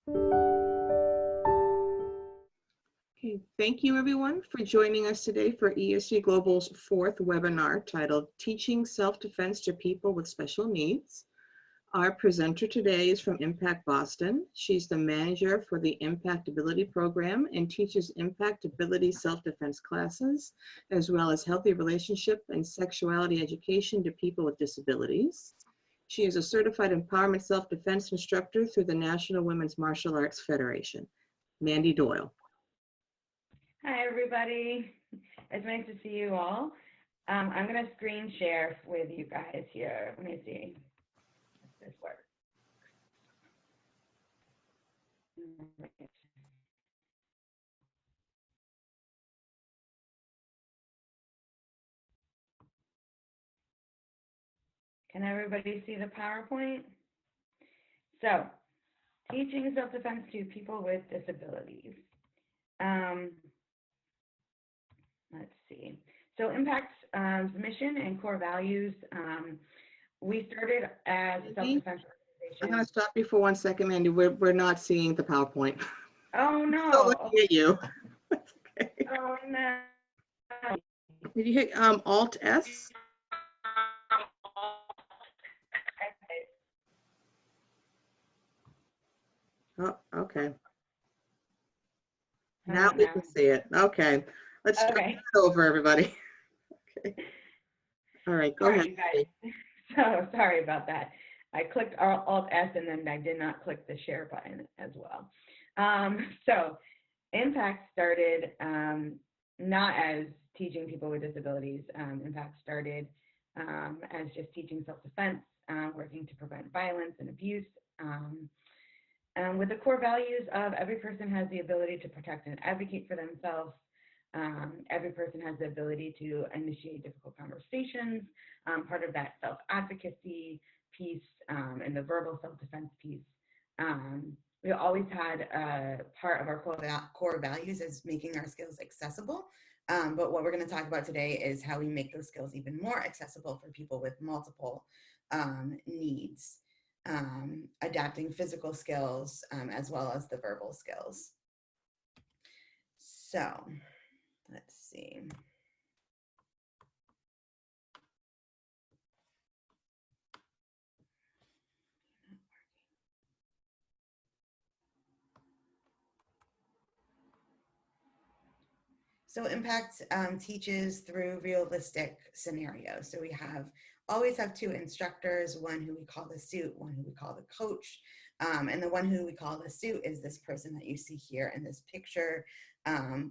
Okay, thank you everyone for joining us today for ESG Global's fourth webinar titled Teaching Self-Defense to People with Special Needs. Our presenter today is from Impact Boston. She's the manager for the Impactability program and teaches Impactability self-defense classes, as well as healthy relationship and sexuality education to people with disabilities. She is a certified empowerment self-defense instructor through the National Women's Martial Arts Federation. Mandy Doyle. Hi, everybody. It's nice to see you all. I'm going to screen share with you guys here. Let me see if this works. Can everybody see the PowerPoint? So, teaching self-defense to people with disabilities. Let's see. So Impact's mission and core values, we started as a self-defense organization. I'm going to stop you for 1 second, Mandy. We're not seeing the PowerPoint. Oh, no. So looking at you. Okay. Oh, no. Did you hit Alt-S? Oh, okay. Now we can see it. Okay. Let's start over, everybody. Okay. All right, go ahead. Guys. So sorry about that. I clicked Alt-S and then I did not click the share button as well. So Impact started not as teaching people with disabilities. Impact started as just teaching self-defense, working to prevent violence and abuse. With the core values of every person has the ability to protect and advocate for themselves. Every person has the ability to initiate difficult conversations. Part of that self-advocacy piece and the verbal self-defense piece. We always had part of our core values is making our skills accessible. But what we're going to talk about today is how we make those skills even more accessible for people with multiple needs. Adapting physical skills as well as the verbal skills. So let's see. So Impact teaches through realistic scenarios. So we always have two instructors, one who we call the suit, one who we call the coach. And the one who we call the suit is this person that you see here in this picture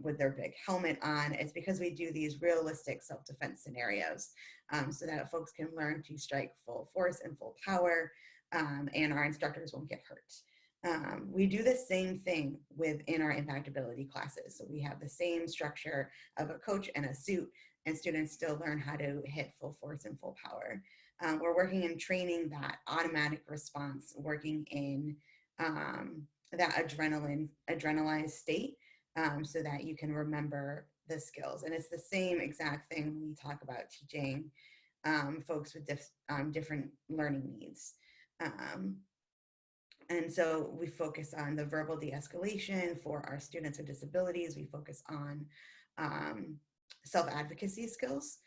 with their big helmet on. It's because we do these realistic self-defense scenarios so that folks can learn to strike full force and full power, and our instructors won't get hurt. We do the same thing within our Impactability classes. So we have the same structure of a coach and a suit, and students still learn how to hit full force and full power. We're working in training that automatic response, working in that adrenalized state so that you can remember the skills. And it's the same exact thing when we talk about teaching folks with different learning needs. And so we focus on the verbal de-escalation for our students with disabilities. We focus on self-advocacy skills.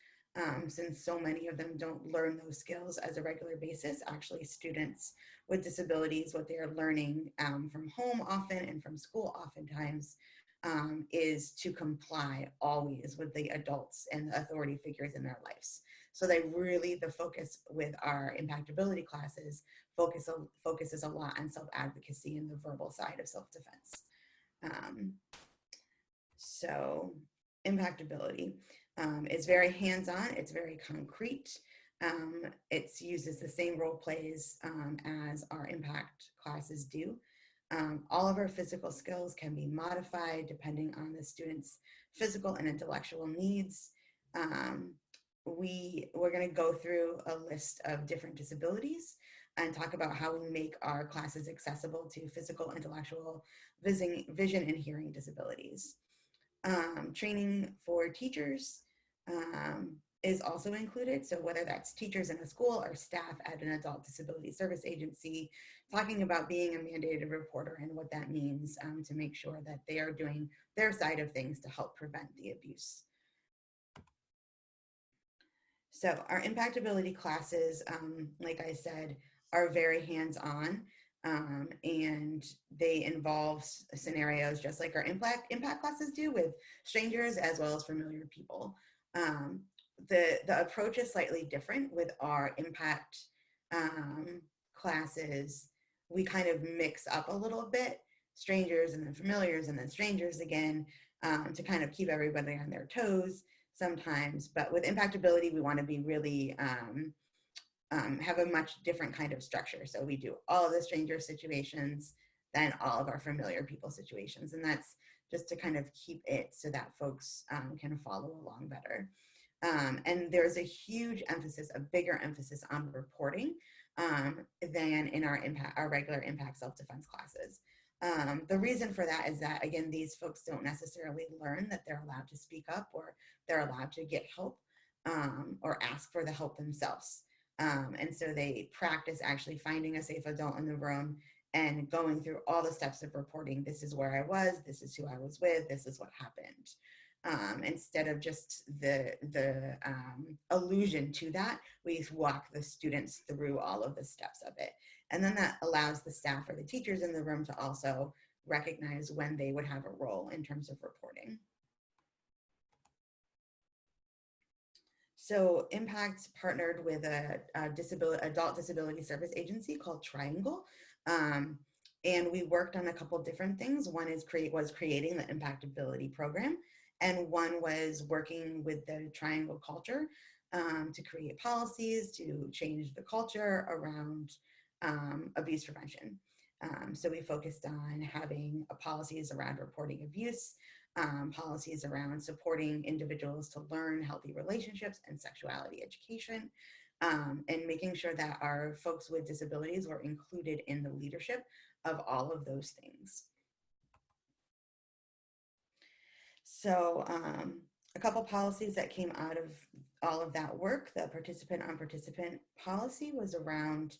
Since so many of them don't learn those skills as a regular basis, actually students with disabilities, what they are learning from home often and from school oftentimes is to comply always with the adults and the authority figures in their lives. So the focus with our Impactability classes focuses a lot on self-advocacy and the verbal side of self-defense. So Impactability is very hands-on, it's very concrete. It uses the same role plays as our Impact classes do. All of our physical skills can be modified depending on the student's physical and intellectual needs. We're going to go through a list of different disabilities and talk about how we make our classes accessible to physical, intellectual, vision, and hearing disabilities. Training for teachers. is also included. So whether that's teachers in a school or staff at an adult disability service agency, talking about being a mandated reporter and what that means to make sure that they are doing their side of things to help prevent the abuse. So our impactability classes, like I said, are very hands-on, and they involve scenarios just like our impact classes do with strangers as well as familiar people. Um, the approach is slightly different with our impact classes. We kind of mix up a little bit, strangers and then familiars and then strangers again, to kind of keep everybody on their toes sometimes. But with impactability, we want to be really have a much different kind of structure. So we do all of the stranger situations, then all of our familiar people situations. And that's just to kind of keep it so that folks can follow along better. And there's a huge emphasis, a bigger emphasis on reporting than in our regular impact self-defense classes. The reason for that is that, again, these folks don't necessarily learn that they're allowed to speak up or they're allowed to get help or ask for the help themselves. And so they practice actually finding a safe adult in the room and going through all the steps of reporting. This is where I was, this is who I was with, this is what happened. Instead of just the allusion to that, we walk the students through all of the steps of it. And then that allows the staff or the teachers in the room to also recognize when they would have a role in terms of reporting. So Impact partnered with a adult disability service agency called Triangle. And we worked on a couple different things. One was creating the impactability program, and one was working with the Triangle culture to create policies to change the culture around abuse prevention. So we focused on having policies around reporting abuse, policies around supporting individuals to learn healthy relationships and sexuality education, and making sure that our folks with disabilities were included in the leadership of all of those things. So a couple policies that came out of all of that work, the participant on participant policy was around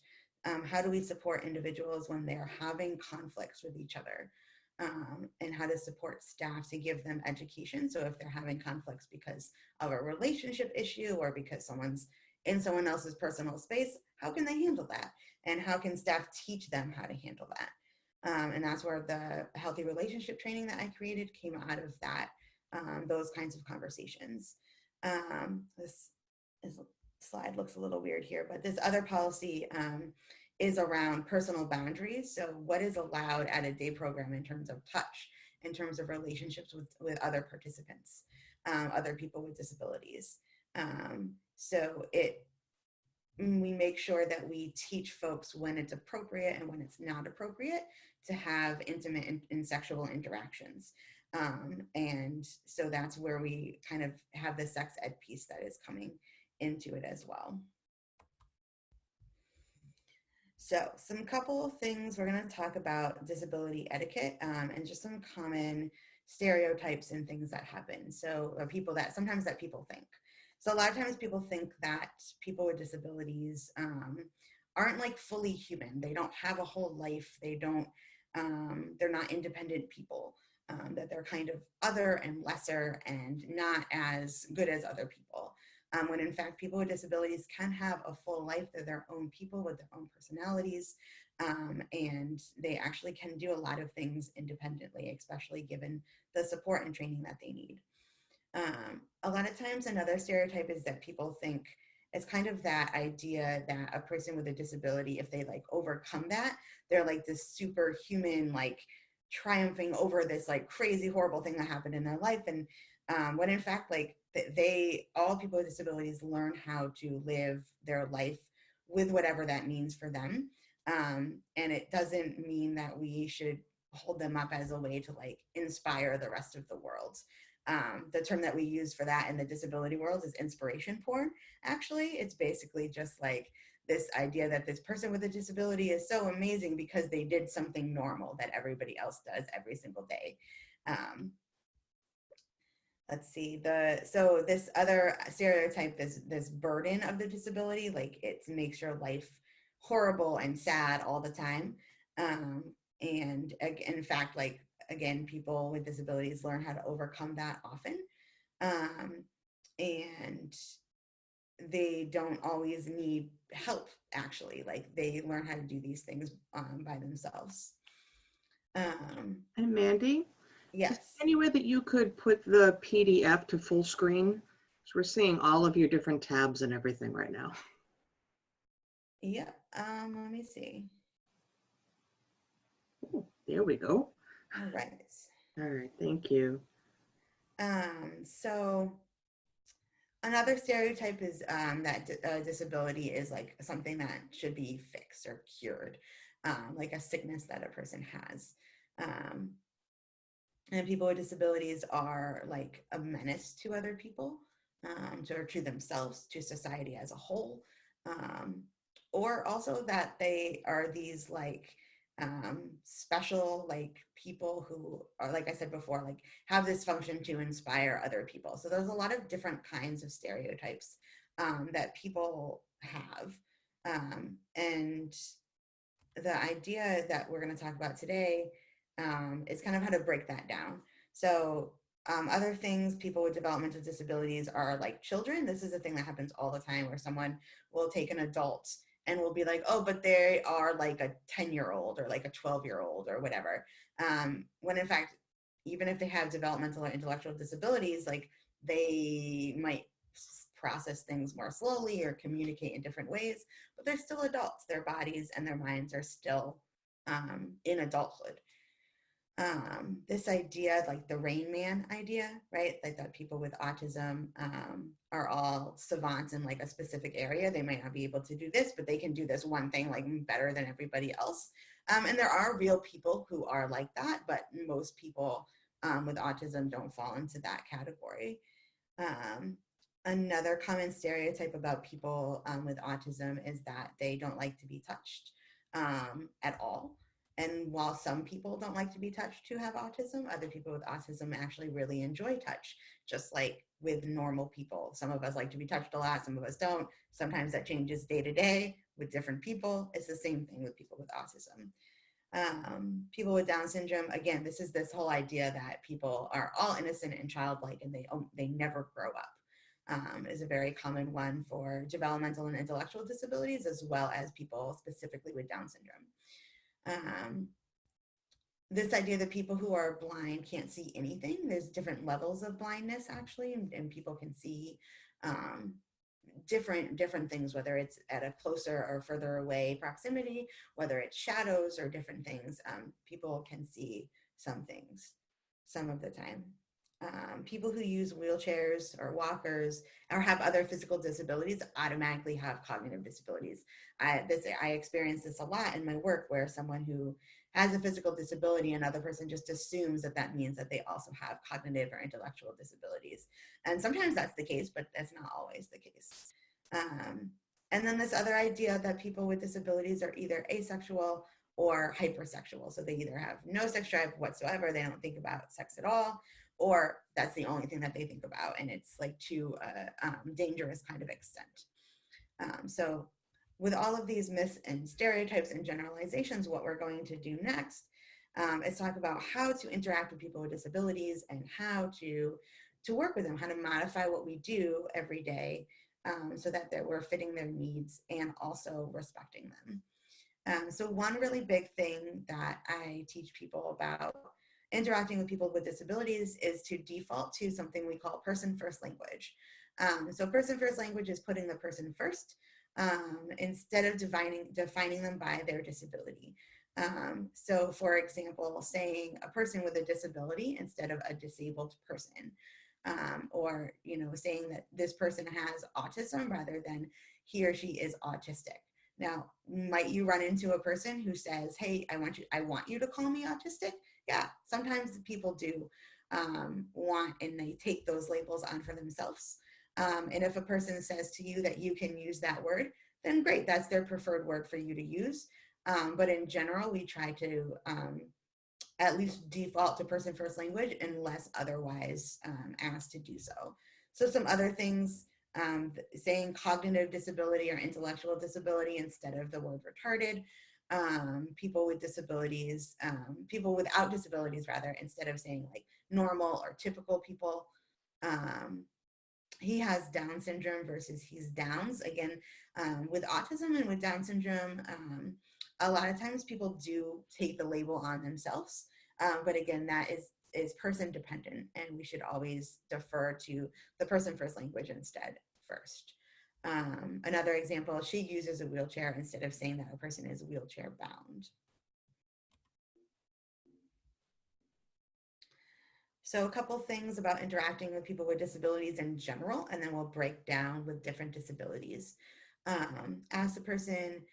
how do we support individuals when they're having conflicts with each other, and how to support staff to give them education. So if they're having conflicts because of a relationship issue or because someone's in someone else's personal space, how can they handle that? And how can staff teach them how to handle that? And that's where the healthy relationship training that I created came out of that, those kinds of conversations. This slide looks a little weird here, but this other policy is around personal boundaries. So what is allowed at a day program in terms of touch, in terms of relationships with other participants, other people with disabilities. So we make sure that we teach folks when it's appropriate and when it's not appropriate to have intimate and sexual interactions. And so that's where we kind of have the sex ed piece that is coming into it as well. So some couple of things, we're going to talk about disability etiquette and just some common stereotypes and things that happen. So people that sometimes that people think. So a lot of times people think that people with disabilities aren't like fully human. They don't have a whole life. They don't, they're not independent people, that they're kind of other and lesser and not as good as other people. When in fact, people with disabilities can have a full life. They're their own people with their own personalities, and they actually can do a lot of things independently, especially given the support and training that they need. A lot of times another stereotype is that people think it's kind of that idea that a person with a disability, if they like overcome that, they're like this superhuman, like triumphing over this like crazy, horrible thing that happened in their life. And when in fact, like all people with disabilities learn how to live their life with whatever that means for them. And it doesn't mean that we should hold them up as a way to like inspire the rest of the world. The term that we use for that in the disability world is inspiration porn. Actually, it's basically just like this idea that this person with a disability is so amazing because they did something normal that everybody else does every single day. let's see, so this other stereotype, this burden of the disability, like it makes your life horrible and sad all the time. um, and in fact, like, again, people with disabilities learn how to overcome that often. um, and they don't always need help, actually, like they learn how to do these things by themselves. um, And Mandy, is there yes. any way that you could put the PDF to full screen? So we're seeing all of your different tabs and everything right now. Yep. Let me see. Ooh, there we go. All right. All right, thank you. So another stereotype is that disability is like something that should be fixed or cured, like a sickness that a person has. Um, and people with disabilities are like a menace to other people, to themselves, to society as a whole, um, or also that they are these like special, like people who are, like I said before, like have this function to inspire other people. So there's a lot of different kinds of stereotypes that people have, and the idea that we're going to talk about today is kind of how to break that down. So, other things people with developmental disabilities are like children. This is a thing that happens all the time where someone will take an adult and will be like, oh, but they are like a 10-year-old or like a 12-year-old or whatever. When in fact, even if they have developmental or intellectual disabilities, like they might process things more slowly or communicate in different ways, but they're still adults. Their bodies and their minds are still in adulthood. This idea, like the Rain Man idea, right? Like that people with autism are all savants in like a specific area. They might not be able to do this, but they can do this one thing like better than everybody else. And there are real people who are like that, but most people with autism don't fall into that category. Um, Another common stereotype about people with autism is that they don't like to be touched at all. And while some people don't like to be touched who have autism, other people with autism actually really enjoy touch, just like with normal people. Some of us like to be touched a lot, some of us don't. Sometimes that changes day to day with different people. It's the same thing with people with autism. People with Down syndrome, again, this is this whole idea that people are all innocent and childlike and they never grow up. Is a very common one for developmental and intellectual disabilities, as well as people specifically with Down syndrome. Um, this idea that people who are blind can't see anything. There's different levels of blindness, actually, and people can see um, different things, whether it's at a closer or further away proximity, whether it's shadows or different things. People can see some things some of the time. People who use wheelchairs or walkers or have other physical disabilities automatically have cognitive disabilities. I experience this a lot in my work, where someone who has a physical disability, another person just assumes that that means that they also have cognitive or intellectual disabilities. And sometimes that's the case, but that's not always the case. Um, and then this other idea that people with disabilities are either asexual or hypersexual. So they either have no sex drive whatsoever, they don't think about sex at all, or that's the only thing that they think about, and it's like to a dangerous kind of extent. So with all of these myths and stereotypes and generalizations, what we're going to do next is talk about how to interact with people with disabilities and how to work with them, how to modify what we do every day, so that we're fitting their needs and also respecting them. So one really big thing that I teach people about interacting with people with disabilities is to default to something we call person first language. So person first language is putting the person first, instead of defining them by their disability. So for example, saying a person with a disability instead of a disabled person, or saying that this person has autism rather than he or she is autistic. Now, might you run into a person who says, "Hey, I want you to call me autistic"? Yeah, sometimes people do want, and they take those labels on for themselves. And if a person says to you that you can use that word, then great, that's their preferred word for you to use. But in general, we try to at least default to person first language unless otherwise asked to do so. So some other things, saying cognitive disability or intellectual disability instead of the word retarded, people with disabilities, people without disabilities rather, instead of saying like normal or typical people. Um, he has Down syndrome versus he's Downs. Again, with autism and with Down syndrome, a lot of times people do take the label on themselves. But again, that is person dependent, and we should always defer to the person first language instead first. Another example, she uses a wheelchair instead of saying that a person is wheelchair bound. So a couple things about interacting with people with disabilities in general, and then we'll break down with different disabilities. Ask the person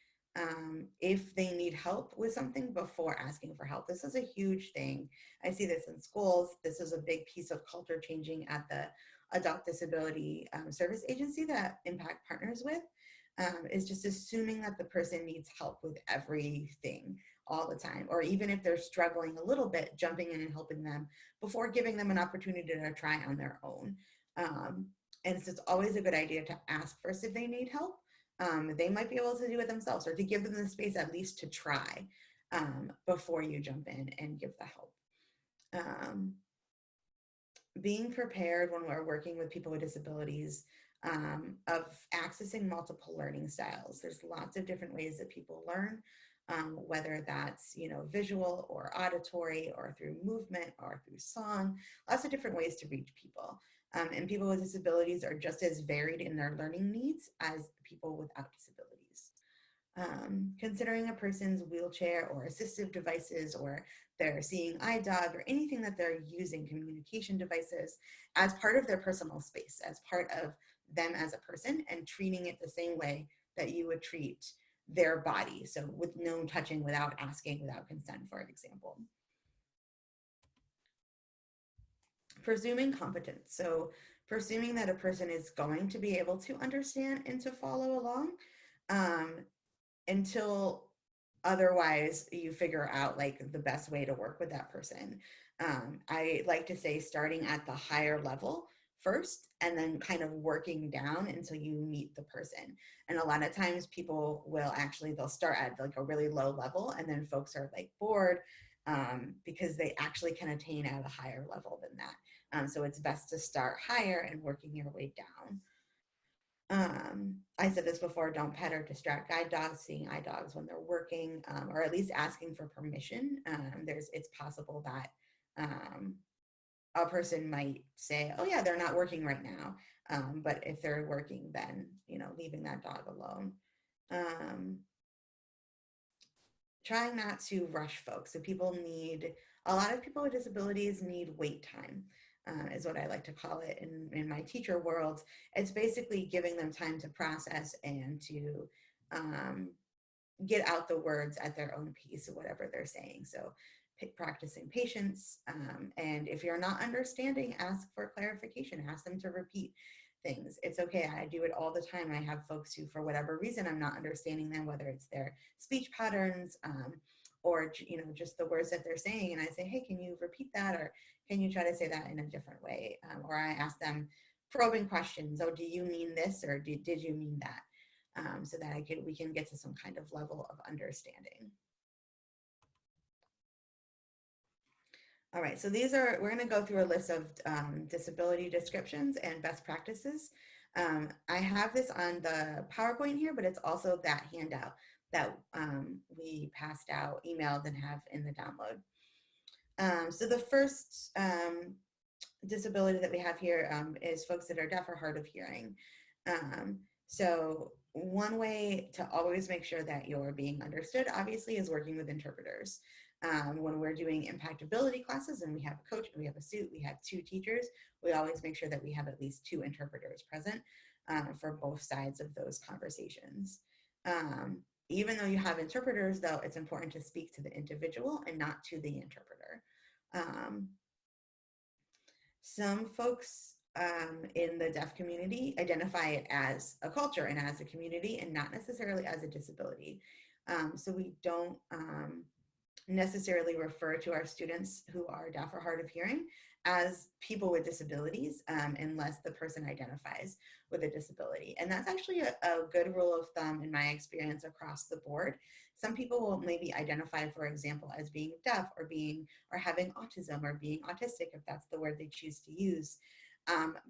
if they need help with something before asking for help. This is a huge thing. I see this in schools. This is a big piece of culture changing at the Adult Disability Service Agency that Impact partners with, is just assuming that the person needs help with everything all the time, or even if they're struggling a little bit, jumping in and helping them before giving them an opportunity to try on their own. And so it's always a good idea to ask first if they need help. They might be able to do it themselves, or to give them the space at least to try before you jump in and give the help. Being prepared when we're working with people with disabilities, of accessing multiple learning styles. There's lots of different ways that people learn, whether that's, visual or auditory or through movement or through song, lots of different ways to reach people. And people with disabilities are just as varied in their learning needs as people without disabilities. Considering a person's wheelchair or assistive devices, or they're seeing iDog or anything that they're using, communication devices, as part of their personal space, as part of them as a person, and treating it the same way that you would treat their body. So with no touching, without asking, without consent, for example. Presuming competence. So presuming that a person is going to be able to understand and to follow along, until otherwise you figure out like the best way to work with that person. I like to say starting at the higher level first, and then kind of working down until you meet the person. And a lot of times people will actually, they'll start at like a really low level, and then folks are like bored, because they actually can attain at a higher level than that. So it's best to start higher and working your way down. I said this before, don't pet or distract guide dogs, seeing iDogs when they're working, or at least asking for permission. It's possible that a person might say, oh yeah, they're not working right now. But if they're working, then, leaving that dog alone. Trying not to rush folks. So a lot of people with disabilities need wait time. Is what I like to call it in my teacher world. It's basically giving them time to process and to get out the words at their own pace of whatever they're saying. So practicing patience. And if you're not understanding, ask for clarification, ask them to repeat things. It's okay. I do it all the time. I have folks who, for whatever reason, I'm not understanding them, whether it's their speech patterns, or just the words that they're saying, and I say, hey, can you repeat that, or can you try to say that in a different way? Or I ask them probing questions. Oh, do you mean this, or did you mean that? So that we can get to some kind of level of understanding. All right, so we're going to go through a list of disability descriptions and best practices. I have this on the PowerPoint here, but it's also that handout that we passed out, emailed, and have in the download. So the first disability that we have here is folks that are deaf or hard of hearing. So one way to always make sure that you're being understood, obviously, is working with interpreters. When we're doing impactability classes and we have a coach, we have a suit, we have 2 teachers, we always make sure that we have at least 2 interpreters present for both sides of those conversations. Even though you have interpreters, though, it's important to speak to the individual and not to the interpreter. Some folks in the deaf community identify it as a culture and as a community, and not necessarily as a disability. So we don't necessarily refer to our students who are deaf or hard of hearing as people with disabilities, unless the person identifies with a disability. And that's actually a good rule of thumb in my experience across the board. Some people will maybe identify, for example, as being deaf or having autism or being autistic, if that's the word they choose to use.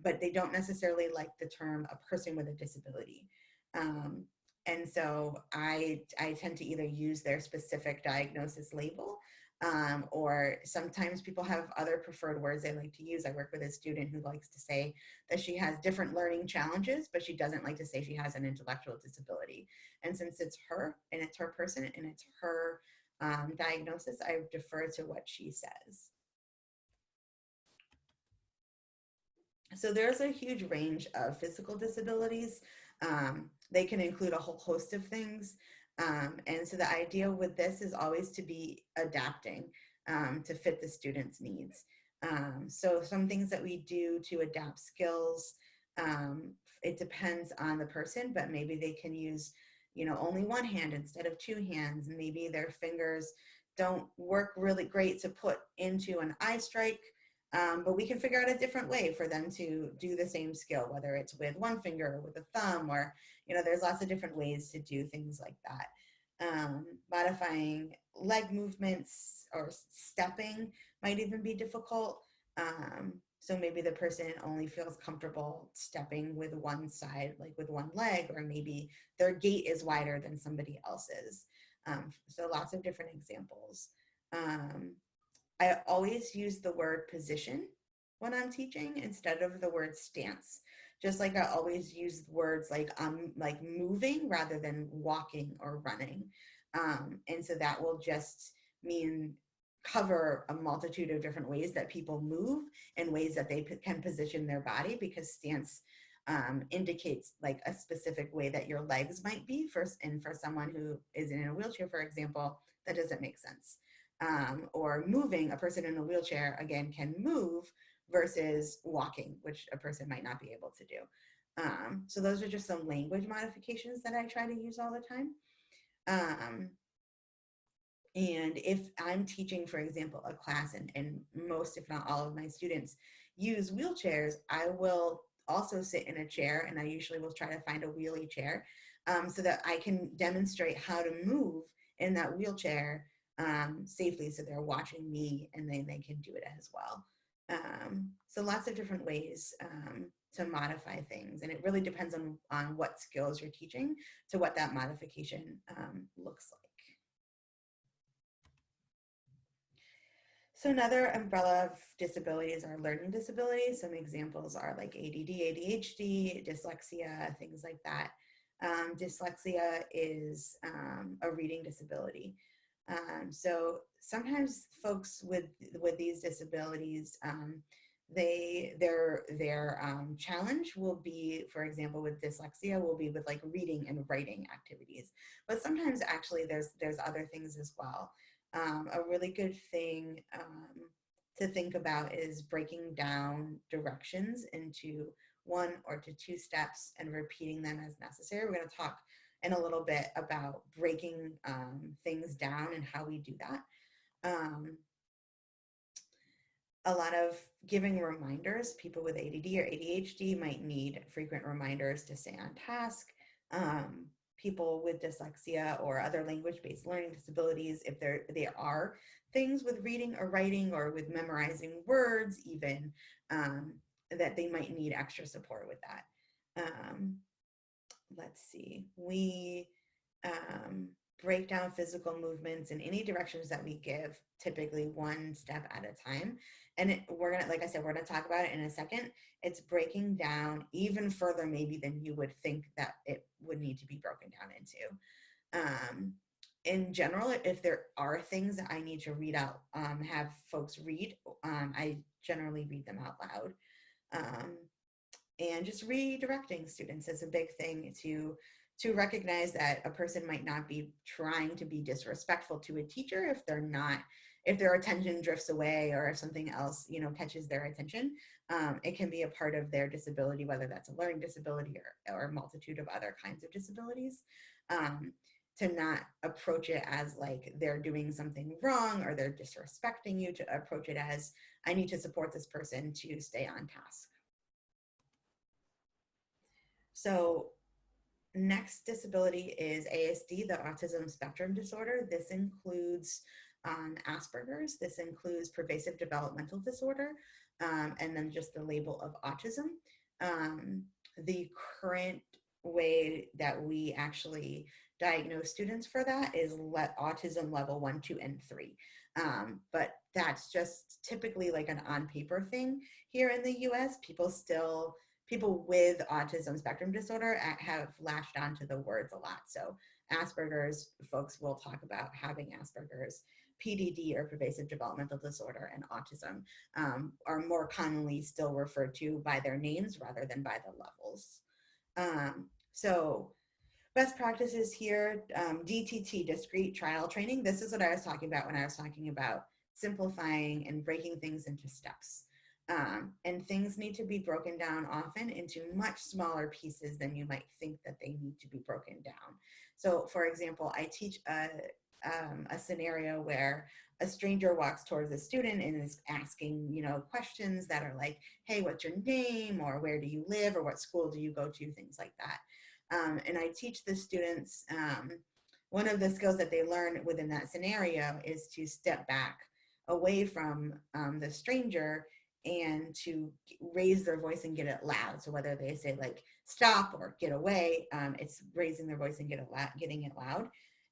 But they don't necessarily like the term a person with a disability. Um, and so I tend to either use their specific diagnosis label, or sometimes people have other preferred words they like to use. I work with a student who likes to say that she has different learning challenges, but she doesn't like to say she has an intellectual disability. And since it's her and it's her person and it's her diagnosis, I defer to what she says. So there's a huge range of physical disabilities. They can include a whole host of things. And so the idea with this is always to be adapting to fit the student's needs. So some things that we do to adapt skills, it depends on the person, but maybe they can use, only one hand instead of two hands. Maybe their fingers don't work really great to put into an eye strike. But we can figure out a different way for them to do the same skill, whether it's with one finger or with a thumb, or, there's lots of different ways to do things like that. Modifying leg movements or stepping might even be difficult. So maybe the person only feels comfortable stepping with one side, like with one leg, or maybe their gait is wider than somebody else's. So lots of different examples. I always use the word position when I'm teaching instead of the word stance. Just like I always use words like moving rather than walking or running. And so that will just mean cover a multitude of different ways that people move and ways that they can position their body, because stance indicates like a specific way that your legs might be first. And for someone who is in a wheelchair, for example, that doesn't make sense. Or moving, a person in a wheelchair, again, can move versus walking, which a person might not be able to do. So those are just some language modifications that I try to use all the time. And if I'm teaching, for example, a class and most, if not all of my students use wheelchairs, I will also sit in a chair, and I usually will try to find a wheelie chair so that I can demonstrate how to move in that wheelchair safely, so they're watching me and they can do it as well. So lots of different ways to modify things, and it really depends on what skills you're teaching to what that modification looks like. So another umbrella of disabilities are learning disabilities. Some examples are like ADD, ADHD, dyslexia, things like that. Dyslexia is a reading disability. So sometimes folks with these disabilities, their challenge will be, for example, with dyslexia, will be with like reading and writing activities. But sometimes actually there's other things as well. A really good thing to think about is breaking down directions into one or to two steps and repeating them as necessary. We're going to talk in a little bit about breaking things down and how we do that. A lot of giving reminders. People with ADD or ADHD might need frequent reminders to stay on task. People with dyslexia or other language-based learning disabilities, if there are things with reading or writing or with memorizing words even, that they might need extra support with that. Let's see, we break down physical movements in any directions that we give, typically one step at a time. And we're gonna, like I said, we're gonna talk about it in a second. It's breaking down even further maybe than you would think that it would need to be broken down into. In general, if there are things that I need to read out, have folks read, I generally read them out loud. And just redirecting students is a big thing to recognize that a person might not be trying to be disrespectful to a teacher if their attention drifts away or if something else, catches their attention. It can be a part of their disability, whether that's a learning disability or a multitude of other kinds of disabilities. to not approach it as like they're doing something wrong or they're disrespecting you, to approach it as I need to support this person to stay on task. So next disability is ASD, the autism spectrum disorder. This includes Asperger's. This includes pervasive developmental disorder, and then just the label of autism. The current way that we actually diagnose students for that is autism level 1, 2, and 3. But that's just typically like an on paper thing here in the US. People with autism spectrum disorder have latched onto the words a lot. So Asperger's, folks will talk about having Asperger's. PDD, or pervasive developmental disorder, and autism are more commonly still referred to by their names rather than by the levels. So best practices here, DTT, discrete trial training. This is what I was talking about when I was talking about simplifying and breaking things into steps. And things need to be broken down often into much smaller pieces than you might think that they need to be broken down. So for example, I teach a scenario where a stranger walks towards a student and is asking, questions that are like, hey, what's your name? Or where do you live? Or what school do you go to? Things like that. And I teach the students, one of the skills that they learn within that scenario is to step back away from the stranger and to raise their voice and get it loud. So whether they say like stop or get away, it's raising their voice and getting it loud.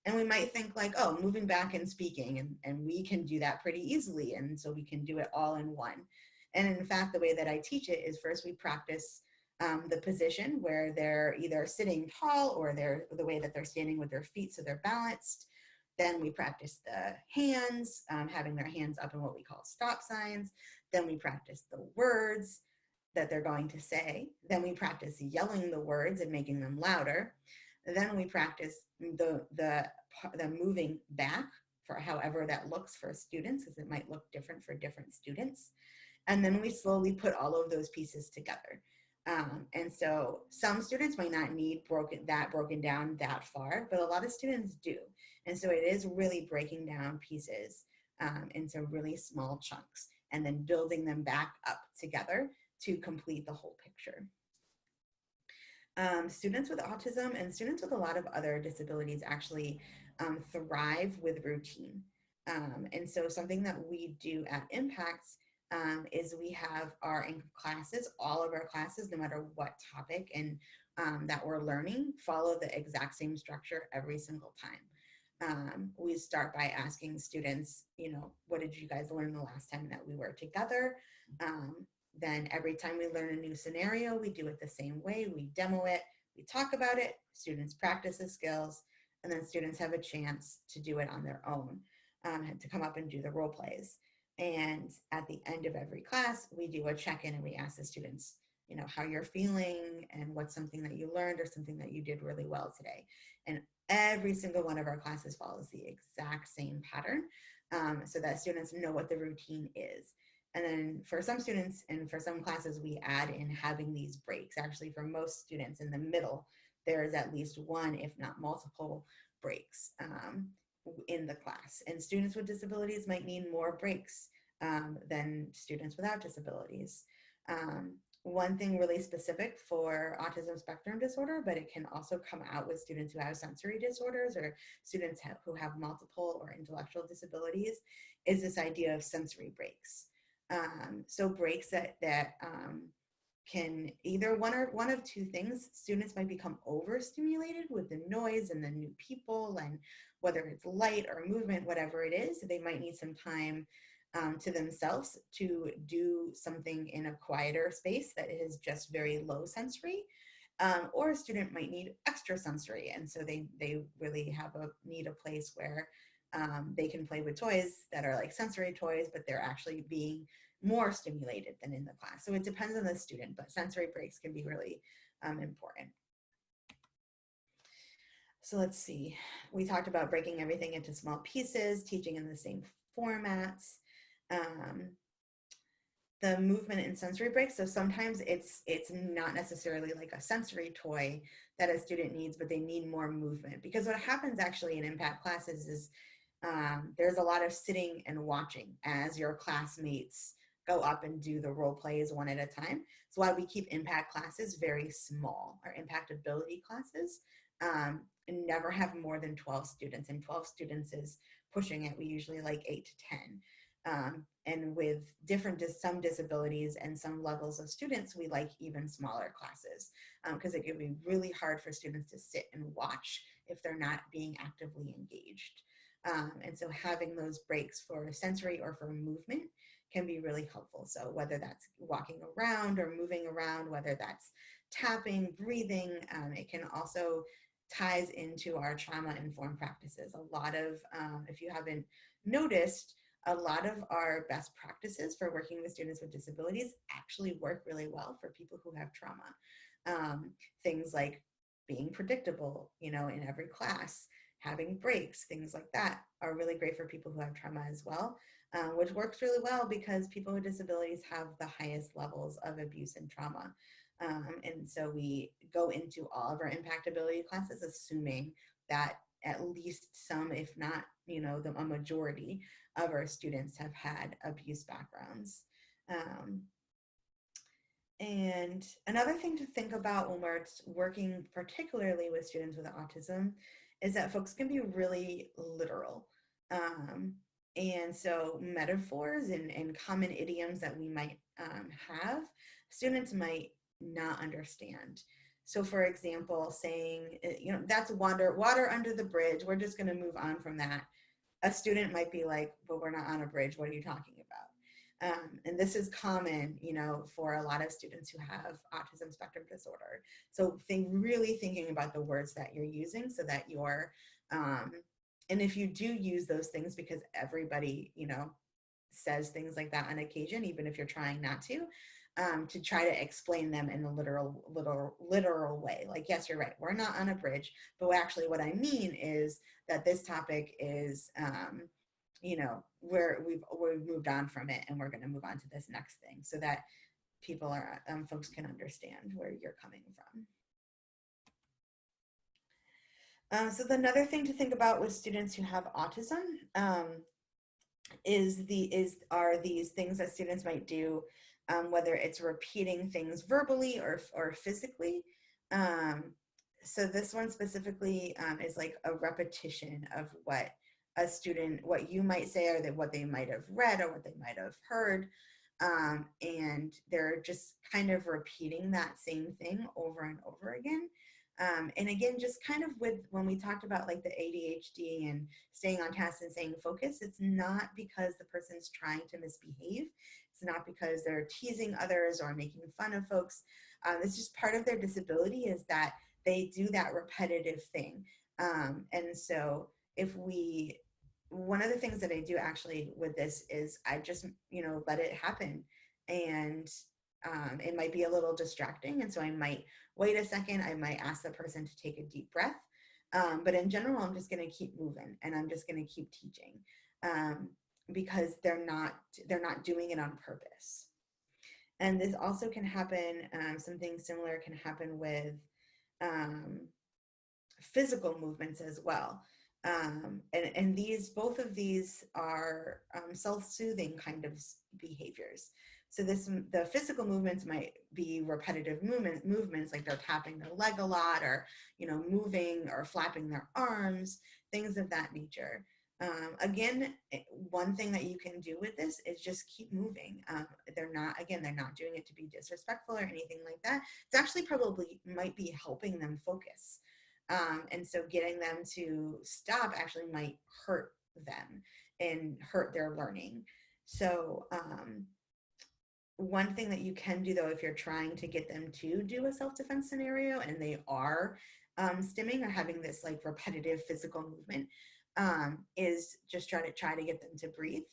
And we might think like, oh, moving back and speaking, and we can do that pretty easily. And so we can do it all in one. And in fact, the way that I teach it is first we practice the position where they're either sitting tall or the way that they're standing with their feet so they're balanced. Then we practice the hands, having their hands up in what we call stop signs. Then we practice the words that they're going to say. Then we practice yelling the words and making them louder. Then we practice the moving back for however that looks for students, because it might look different for different students. And then we slowly put all of those pieces together. And so some students might not need broken down that far, but a lot of students do. And so it is really breaking down pieces into really small chunks and then building them back up together to complete the whole picture. Students with autism and students with a lot of other disabilities actually thrive with routine. And so something that we do at Impacts is we have our classes, all of our classes, no matter what topic and that we're learning, follow the exact same structure every single time. We start by asking students, what did you guys learn the last time that we were together? Then every time we learn a new scenario, we do it the same way. We demo it, we talk about it, students practice the skills, and then students have a chance to do it on their own, to come up and do the role plays. And at the end of every class, we do a check-in and we ask the students, how you're feeling and what's something that you learned or something that you did really well today. And every single one of our classes follows the exact same pattern, so that students know what the routine is. And then for some students and for some classes, we add in having these breaks. Actually, for most students in the middle, there is at least one, if not multiple, breaks in the class. And students with disabilities might need more breaks than students without disabilities. One thing really specific for autism spectrum disorder, but it can also come out with students who have sensory disorders or students who have multiple or intellectual disabilities, is this idea of sensory breaks. So breaks that can either one of two things. Students might become overstimulated with the noise and the new people, and whether it's light or movement, whatever it is, they might need some time to themselves to do something in a quieter space that is just very low sensory. Or a student might need extra sensory, and so they really need a place where they can play with toys that are like sensory toys, but they're actually being more stimulated than in the class. So it depends on the student, but sensory breaks can be really important. So let's see. We talked about breaking everything into small pieces, teaching in the same formats. the movement and sensory breaks. So sometimes it's not necessarily like a sensory toy that a student needs, but they need more movement. Because what happens actually in impact classes is there's a lot of sitting and watching as your classmates go up and do the role plays one at a time. That's why we keep impact classes very small, or impact ability classes, and never have more than 12 students. And 12 students is pushing it. We usually like 8 to 10. And with some disabilities and some levels of students, we like even smaller classes, because it can be really hard for students to sit and watch if they're not being actively engaged. And so having those breaks for sensory or for movement can be really helpful. So whether that's walking around or moving around, whether that's tapping, breathing, it can also ties into our trauma-informed practices. A lot of, if you haven't noticed, a lot of our best practices for working with students with disabilities actually work really well for people who have trauma. Things like being predictable, in every class, having breaks, things like that are really great for people who have trauma as well, which works really well because people with disabilities have the highest levels of abuse and trauma. And so we go into all of our impactability classes assuming that at least some, if not, a majority of our students have had abuse backgrounds. And another thing to think about when we're working particularly with students with autism is that folks can be really literal. And so metaphors and common idioms that we might have, students might not understand. So for example, saying, that's water under the bridge. We're just gonna move on from that. A student might be like, but we're not on a bridge. What are you talking about? And this is common, for a lot of students who have autism spectrum disorder. So really thinking about the words that you're using so that you're, and if you do use those things, because everybody, says things like that on occasion, even if you're trying not to try to explain them in a literal way. Like, yes, you're right, we're not on a bridge, but actually what I mean is that this topic is, where we've moved on from it and we're going to move on to this next thing, so that folks can understand where you're coming from. So another thing to think about with students who have autism are these things that students might do, whether it's repeating things verbally or physically. So this one specifically is like a repetition of what you might say, or what they might have read or what they might have heard. And they're just kind of repeating that same thing over and over again. And again, just kind of with when we talked about like the ADHD and staying on task and staying focused, it's not because the person's trying to misbehave. It's not because they're teasing others or making fun of folks. It's just part of their disability is that they do that repetitive thing. And so one of the things that I do actually with this is I just, let it happen. And it might be a little distracting. And so I might wait a second. I might ask the person to take a deep breath. But in general, I'm just going to keep moving and I'm just going to keep teaching because they're not doing it on purpose. And this also can happen, something similar can happen with physical movements as well. And both of these are self-soothing kind of behaviors. So the physical movements might be repetitive movements, like they're tapping their leg a lot, or moving or flapping their arms, things of that nature. Again, one thing that you can do with this is just keep moving. They're not doing it to be disrespectful or anything like that. It's actually probably might be helping them focus. And so getting them to stop actually might hurt them and hurt their learning. So one thing that you can do, though, if you're trying to get them to do a self-defense scenario and they are stimming or having this like repetitive physical movement, is just try to get them to breathe.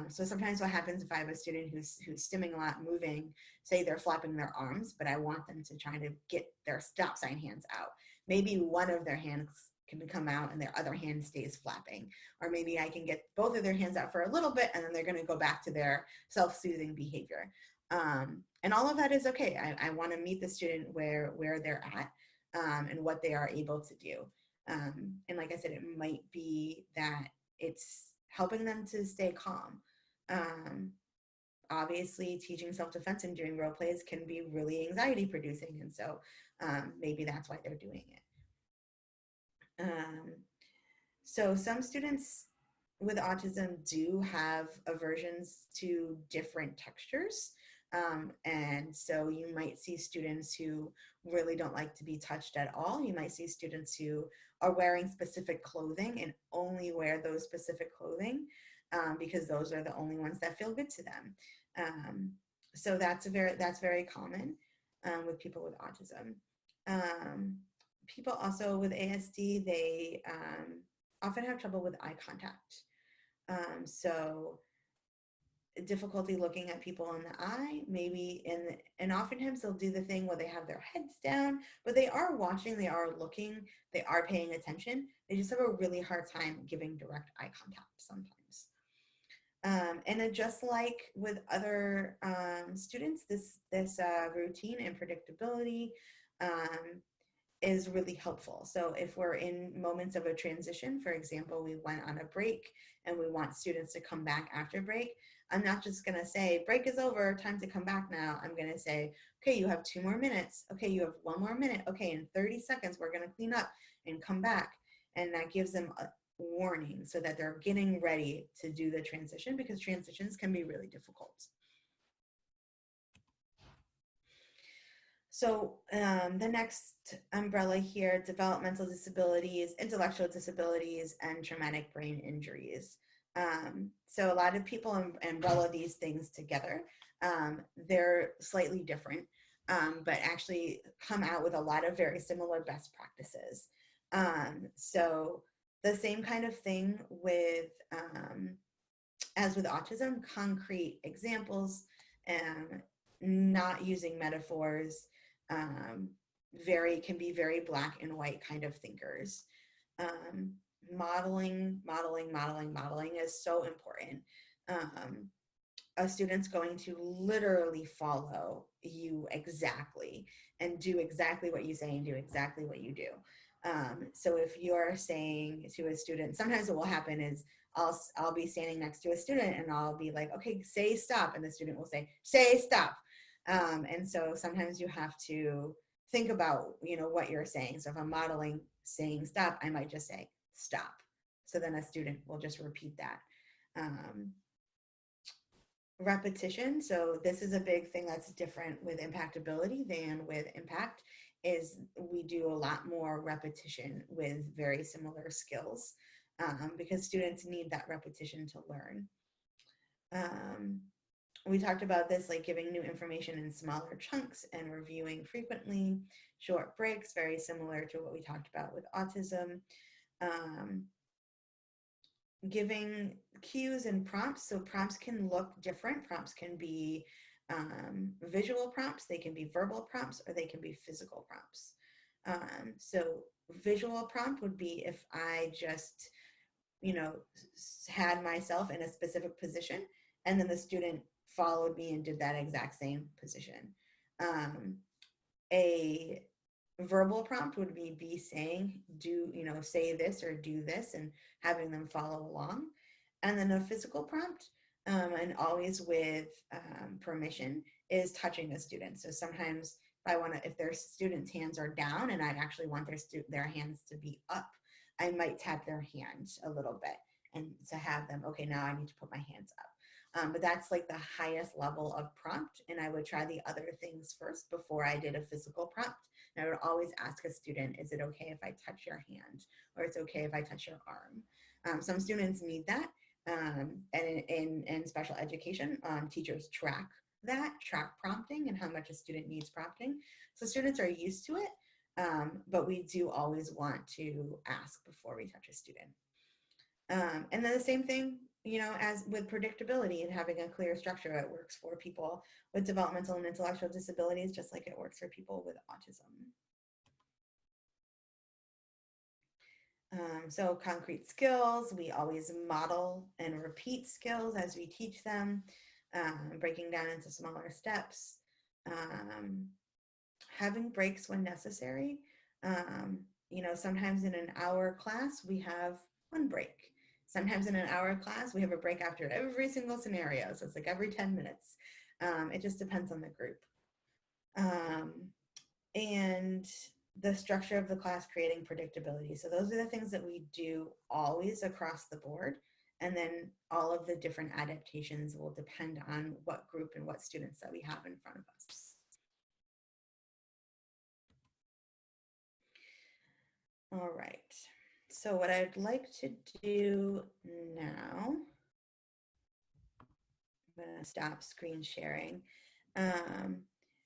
So sometimes what happens if I have a student who's stimming a lot, moving, say they're flapping their arms, but I want them to try to get their stop sign hands out. Maybe one of their hands can come out and their other hand stays flapping. Or maybe I can get both of their hands out for a little bit and then they're going to go back to their self-soothing behavior. And all of that is okay. I want to meet the student where they're at, and what they are able to do. And like I said, it might be that it's helping them to stay calm. Obviously, teaching self-defense and doing role plays can be really anxiety producing. And so maybe that's why they're doing it. So some students with autism do have aversions to different textures. And so you might see students who really don't like to be touched at all. You might see students who are wearing specific clothing and only wear those specific clothing because those are the only ones that feel good to them. So that's very common with people with autism. People also with ASD, they often have trouble with eye contact. So difficulty looking at people in the eye, maybe and oftentimes they'll do the thing where they have their heads down, but they are watching, they are looking, they are paying attention. They just have a really hard time giving direct eye contact sometimes. And then just like with other students, this routine and predictability is really helpful. So if we're in moments of a transition, for example, we went on a break and we want students to come back after break, I'm not just going to say, break is over, time to come back now. I'm going to say, okay, you have 2 more minutes. Okay, you have 1 more minute. Okay, in 30 seconds, we're going to clean up and come back. And that gives them a warning so that they're getting ready to do the transition, because transitions can be really difficult. So the next umbrella here, developmental disabilities, intellectual disabilities, and traumatic brain injuries. So a lot of people umbrella these things together. They're slightly different, but actually come out with a lot of very similar best practices. So the same kind of thing with, as with autism, concrete examples, not using metaphors, can be very black and white kind of thinkers. Modeling is so important. A student's going to literally follow you exactly and do exactly what you say and do exactly what you do. So if you're saying to a student, sometimes what will happen is I'll be standing next to a student and I'll be like, okay, say stop. And the student will say stop. And so sometimes you have to think about, what you're saying. So if I'm modeling saying stop, I might just say stop. So then a student will just repeat that. Repetition. So this is a big thing that's different with impactability than with impact, is we do a lot more repetition with very similar skills, because students need that repetition to learn. We talked about this, like giving new information in smaller chunks and reviewing frequently. Short breaks, very similar to what we talked about with autism. Giving cues and prompts. So prompts can look different. Prompts can be visual prompts, they can be verbal prompts, or they can be physical prompts. So visual prompt would be if I just, had myself in a specific position and then the student followed me and did that exact same position. A verbal prompt would be saying, say this or do this, and having them follow along. And then a physical prompt, and always with permission, is touching the student. So sometimes if their students' hands are down and I actually want their hands to be up, I might tap their hands a little bit and to have them, okay, now I need to put my hands up. But that's like the highest level of prompt. And I would try the other things first before I did a physical prompt. And I would always ask a student, is it okay if I touch your hand? Or it's okay if I touch your arm? Some students need that. And in special education, teachers track prompting and how much a student needs prompting. So students are used to it, but we do always want to ask before we touch a student. And then the same thing, as with predictability and having a clear structure, it works for people with developmental and intellectual disabilities, just like it works for people with autism. So concrete skills, we always model and repeat skills as we teach them, breaking down into smaller steps, um, having breaks when necessary. Sometimes in an hour class, we have one break. Sometimes in an hour class, we have a break after every single scenario. So it's like every 10 minutes. It just depends on the group. And the structure of the class creating predictability. So those are the things that we do always across the board. And then all of the different adaptations will depend on what group and what students that we have in front of us. All right. So what I'd like to do now, I'm going to stop screen sharing.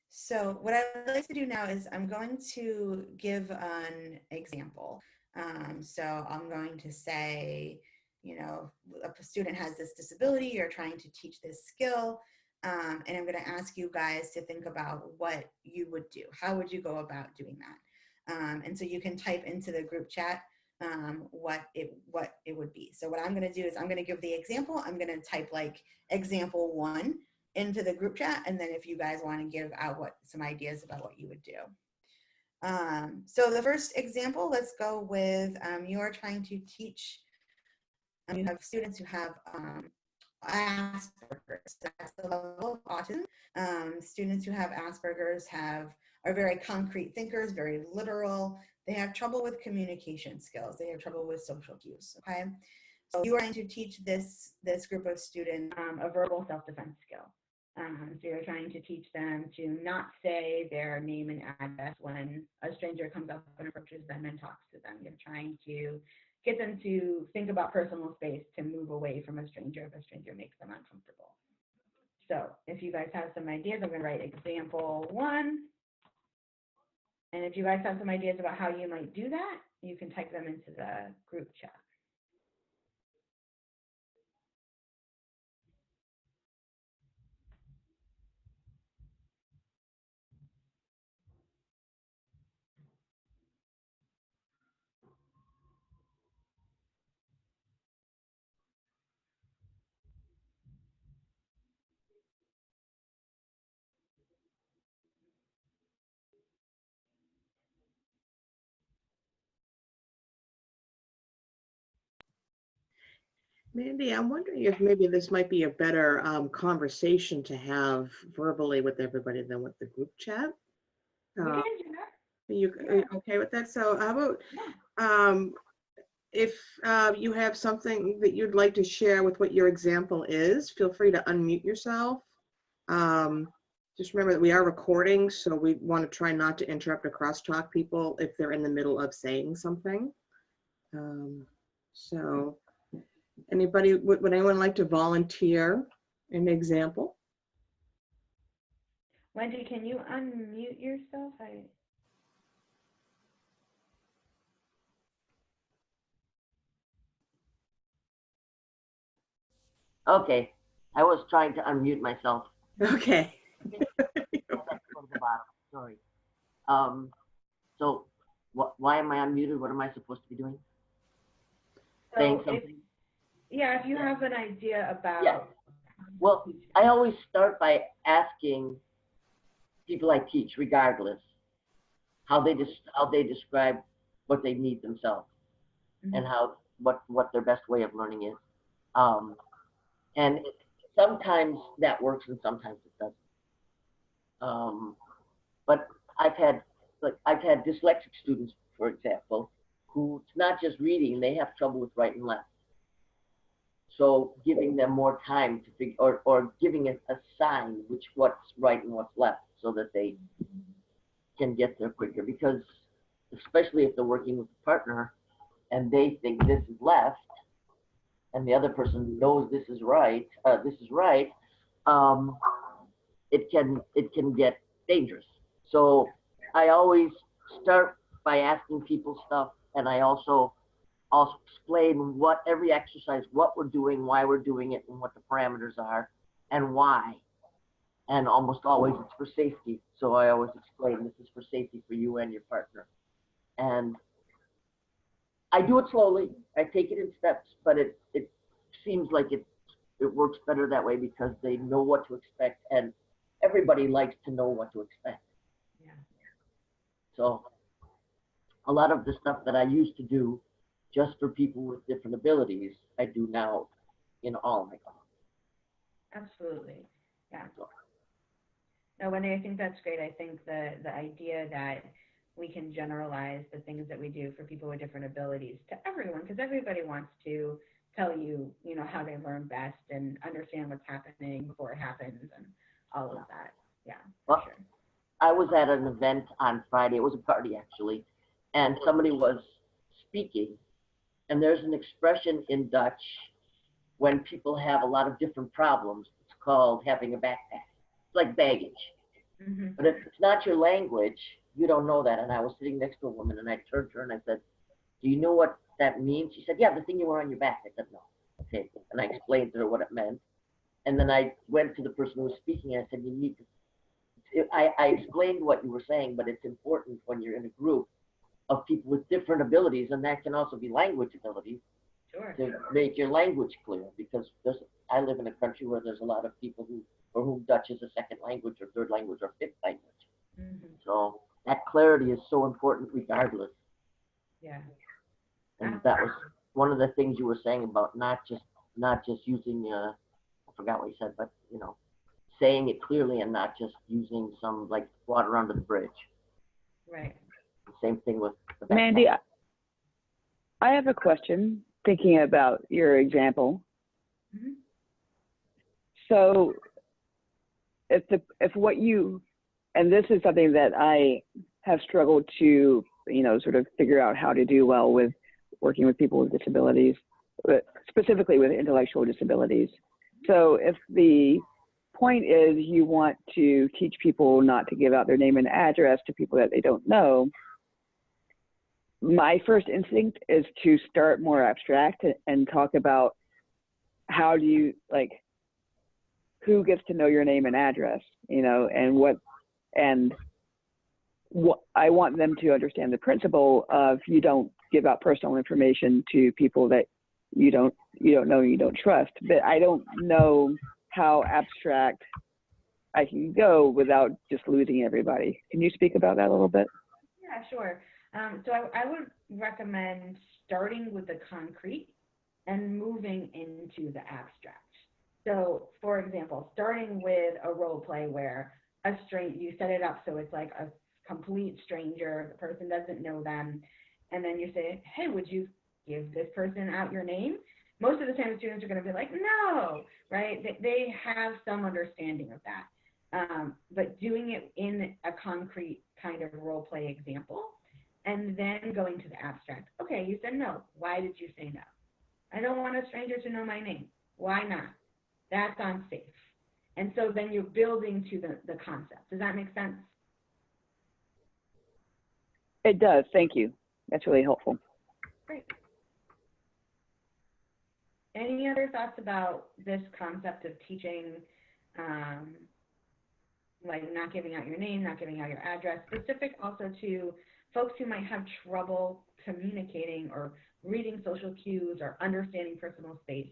So what I'd like to do now is I'm going to give an example. So I'm going to say, a student has this disability, you're trying to teach this skill, and I'm going to ask you guys to think about what you would do. How would you go about doing that? And so you can type into the group chat what it would be. So what I'm going to do is I'm going to give the example. I'm going to type like example 1 into the group chat, and then if you guys want to give out some ideas about what you would do. So the first example, let's go with you are trying to teach. You have students who have Asperger's. That's the level of autism. Students who have Asperger's are very concrete thinkers, very literal. They have trouble with communication skills. They have trouble with social cues. Okay, so you are trying to teach this group of students a verbal self-defense skill. So you're trying to teach them to not say their name and address when a stranger comes up and approaches them and talks to them. You're trying to get them to think about personal space, to move away from a stranger if a stranger makes them uncomfortable. So if you guys have some ideas, I'm going to write example 1. And if you guys have some ideas about how you might do that, you can type them into the group chat. Mandy, I'm wondering if maybe this might be a better conversation to have verbally with everybody than with the group chat. We can do that. Are you okay with that? So how about if you have something that you'd like to share with what your example is, feel free to unmute yourself. Just remember that we are recording, so we want to try not to interrupt or crosstalk people if they're in the middle of saying something. So would anyone like to volunteer an example? Wendy, can you unmute yourself? Okay, I was trying to unmute myself. Okay. From the bottom. Sorry. So why am I unmuted? What am I supposed to be doing? Saying something? If you have an idea about. Yeah. Well, I always start by asking people I teach, regardless, how they describe what they need themselves, and what their best way of learning is. And sometimes that works, and sometimes it doesn't. But I've had dyslexic students, for example, who it's not just reading; they have trouble with right and left. So giving them more time to figure, or giving a sign what's right and what's left, so that they can get there quicker. Because especially if they're working with a partner and they think this is left, and the other person knows this is right, it can get dangerous. So I always start by asking people stuff, and I also explain what every exercise, what we're doing, why we're doing it, and what the parameters are, and why. And almost always it's for safety. So I always explain this is for safety for you and your partner. And I do it slowly. I take it in steps, but it seems like it works better that way because they know what to expect, and everybody likes to know what to expect. Yeah. So a lot of the stuff that I used to do just for people with different abilities, I do now in all my classes. Absolutely. Yeah. No, Wendy, I think that's great. I think the idea that we can generalize the things that we do for people with different abilities to everyone, because everybody wants to tell you, you know, how they learn best and understand what's happening before it happens and all of that. Yeah, for sure. I was at an event on Friday. It was a party actually, and somebody was speaking, and there's an expression in Dutch when people have a lot of different problems. It's called having a backpack. It's like baggage. Mm-hmm. But if it's not your language, you don't know that. And I was sitting next to a woman, and I turned to her and I said, "Do you know what that means?" She said, "Yeah, the thing you wear on your back." I said, "No." Okay. And I explained to her what it meant. And then I went to the person who was speaking, and I said, "You need to." I explained what you were saying, but it's important when you're in a group of people with different abilities, and that can also be language abilities, Sure. to make your language clear. Because I live in a country where there's a lot of people for whom Dutch is a second language or third language or fifth language. Mm-hmm. So that clarity is so important regardless. Yeah. And that was one of the things you were saying about not just using I forgot what you said, but you know, saying it clearly and not just using some like water under the bridge. Right. Same thing with the backpack. Mandy, I have a question thinking about your example. Mm-hmm. So if what you, and this is something that I have struggled to, you know, sort of figure out how to do well with working with people with disabilities, but specifically with intellectual disabilities. So if the point is you want to teach people not to give out their name and address to people that they don't know, my first instinct is to start more abstract and talk about how do you, like, who gets to know your name and address, you know, and what I want them to understand the principle of you don't give out personal information to people that you don't know, you don't trust. But I don't know how abstract I can go without just losing everybody. Can you speak about that a little bit? Yeah, sure. So I would recommend starting with the concrete and moving into the abstract. So, for example, starting with a role play where you set it up so it's like a complete stranger, the person doesn't know them, and then you say, "Hey, would you give this person out your name?" Most of the time, the students are going to be like, "No," right? They have some understanding of that. But doing it in a concrete kind of role play example, and then going to the abstract. Okay, you said no. Why did you say no? I don't want a stranger to know my name. Why not? That's unsafe. And so then you're building to the concept. Does that make sense? It does. Thank you. That's really helpful. Great. Any other thoughts about this concept of teaching, like not giving out your name, not giving out your address, specific also to folks who might have trouble communicating or reading social cues or understanding personal space?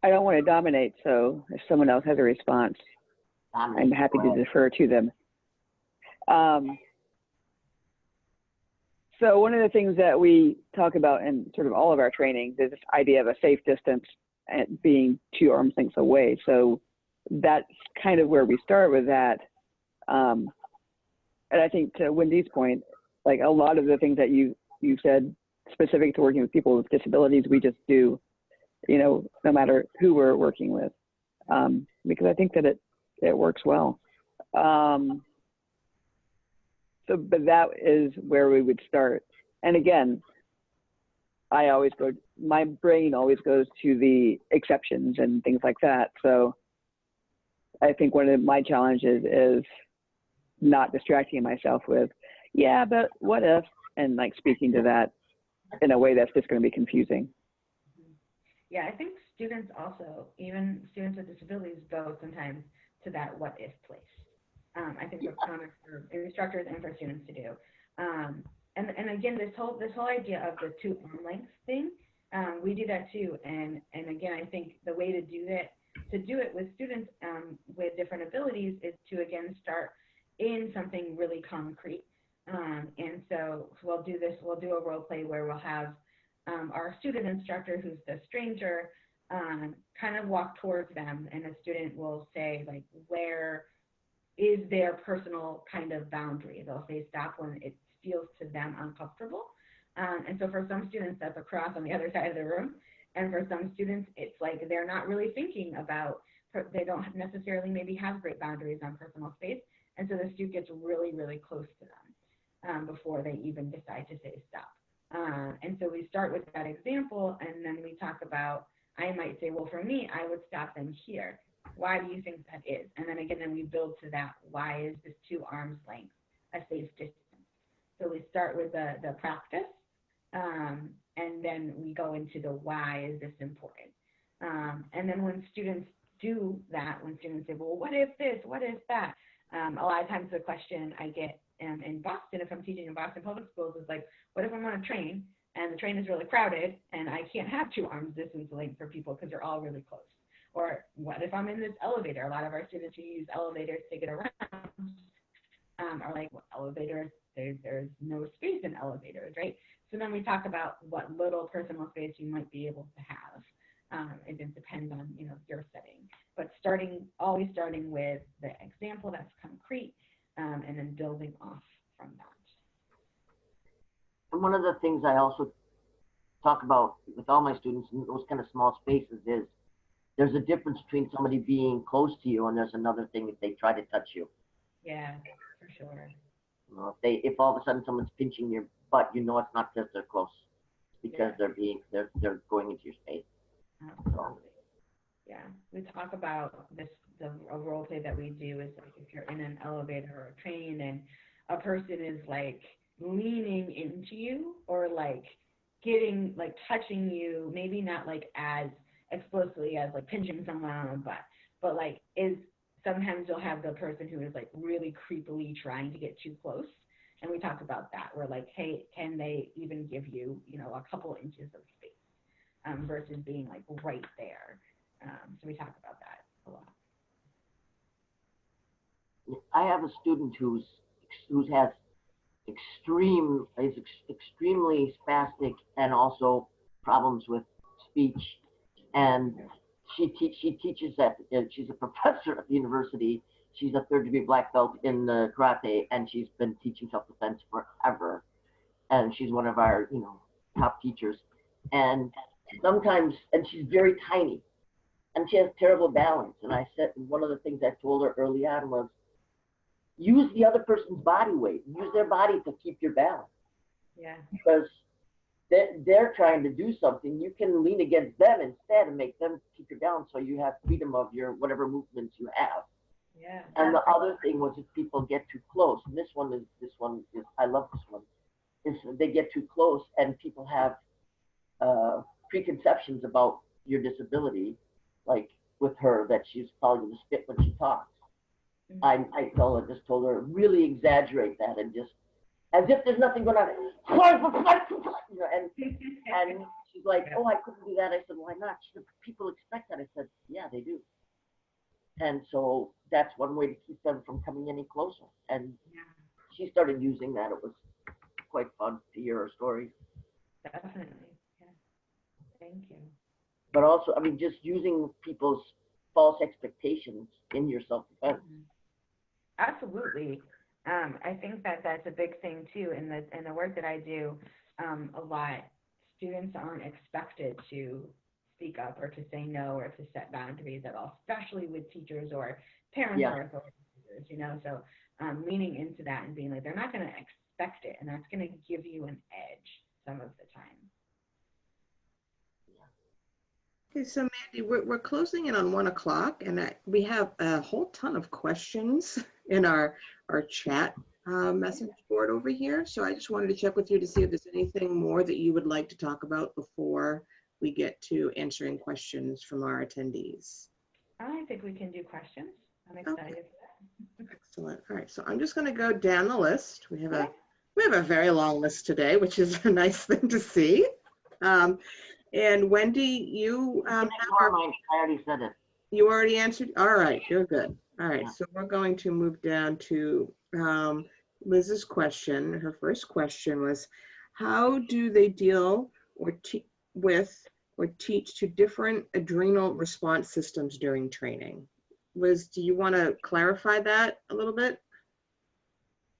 I don't want to dominate, so if someone else has a response, I'm happy to defer to them. So one of the things that we talk about in sort of all of our trainings is this idea of a safe distance and being 2 arms lengths away. So that's kind of where we start with that. And I think to Wendy's point, like a lot of the things that you said specific to working with people with disabilities, we just do, you know, no matter who we're working with, because I think that it works well. So, but that is where we would start. And again, my brain always goes to the exceptions and things like that. So I think one of my challenges is not distracting myself with, yeah, but what if, and like speaking to that in a way that's just going to be confusing. Yeah, I think students also, even students with disabilities, go sometimes to that what if place. I think that's common for instructors and for students to do. And again, this whole idea of the two arm lengths thing, we do that too. And again, I think the way to do it with students with different abilities is to again start in something really concrete. And so we'll do a role play where we'll have our student instructor, who's the stranger, kind of walk towards them, and a student will say, like, where is their personal kind of boundary? They'll say stop when it feels to them uncomfortable. And so for some students, that's across on the other side of the room. And for some students, it's like they're not really thinking about, they don't necessarily maybe have great boundaries on personal space. And so the student gets really, really close to them before they even decide to say stop. And so we start with that example, and then we talk about, I might say, well, for me, I would stop them here. Why do you think that is? And then again, then we build to that, why is this 2 arms length a safe distance? So we start with the practice, and then we go into the why is this important? And then when students do that, when students say, well, what if this, what if that? A lot of times the question I get in Boston, if I'm teaching in Boston public schools, is like, what if I'm on a train and the train is really crowded and I can't have 2 arms distance length for people because they're all really close? Or what if I'm in this elevator? A lot of our students who use elevators to get around are like, well, elevators, there's no space in elevators, right? So then we talk about what little personal space you might be able to have. It just depends on, your setting. But always starting with the example that's concrete, and then building off from that. And one of the things I also talk about with all my students in those kind of small spaces is there's a difference between somebody being close to you and there's another thing if they try to touch you. Yeah, for sure. If all of a sudden someone's pinching your butt, it's not because they're close. It's because they're going into your space. Absolutely. Yeah, we talk about a role play that we do is like if you're in an elevator or a train and a person is like leaning into you or like getting, like touching you, maybe not like as explicitly as like pinching someone on the butt, but like sometimes you'll have the person who is like really creepily trying to get too close. And we talk about that. We're like, hey, can they even give you, a couple inches of space versus being like right there. So we talk about that a lot. I have a student who has extremely spastic and also problems with speech, and she teaches she's a professor at the university. She's a 3rd-degree black belt in karate, and she's been teaching self-defense forever. And she's one of our top teachers. And sometimes, and she's very tiny, and she has terrible balance. And I said, one of the things I told her early on was, use the other person's body weight. Use their body to keep your balance. Yeah. Because they're trying to do something. You can lean against them instead and make them keep you down so you have freedom of your whatever movements you have. Yeah. And the other thing was if people get too close, and this one is I love this one, is they get too close and people have preconceptions about your disability, like with her that she's probably going to spit when she talks. Mm-hmm. I told her really exaggerate that and just as if there's nothing going on, and she's like, oh, I couldn't do that. I said, why not? She said, people expect that. I said, yeah, they do. And so that's one way to keep them from coming any closer. And she started using that. It was quite fun to hear her stories. Definitely. Yeah. Thank you. But also, I mean, just using people's false expectations in your self-defense. Mm-hmm. Absolutely. I think that's a big thing too. In the work that I do, a lot, students aren't expected to speak up or to say no or to set boundaries at all, especially with teachers or parents or authority figures, So leaning into that and being like, they're not going to expect it, and that's going to give you an edge some of the time. Okay, so Mandy, we're closing in on 1 o'clock, and we have a whole ton of questions in our chat message board over here. So I just wanted to check with you to see if there's anything more that you would like to talk about before we get to answering questions from our attendees. I think we can do questions. I'm Okay. excited. Excellent. All right, so I'm just going to go down the list. We have Okay. a very long list today, which is a nice thing to see. And Wendy, you have I already said it. you already answered. All right, you're good. All right, Yeah. so we're going to move down to Liz's question. Her first question was, how do they deal with or teach to different adrenal response systems during training? Liz, do you want to clarify that a little bit?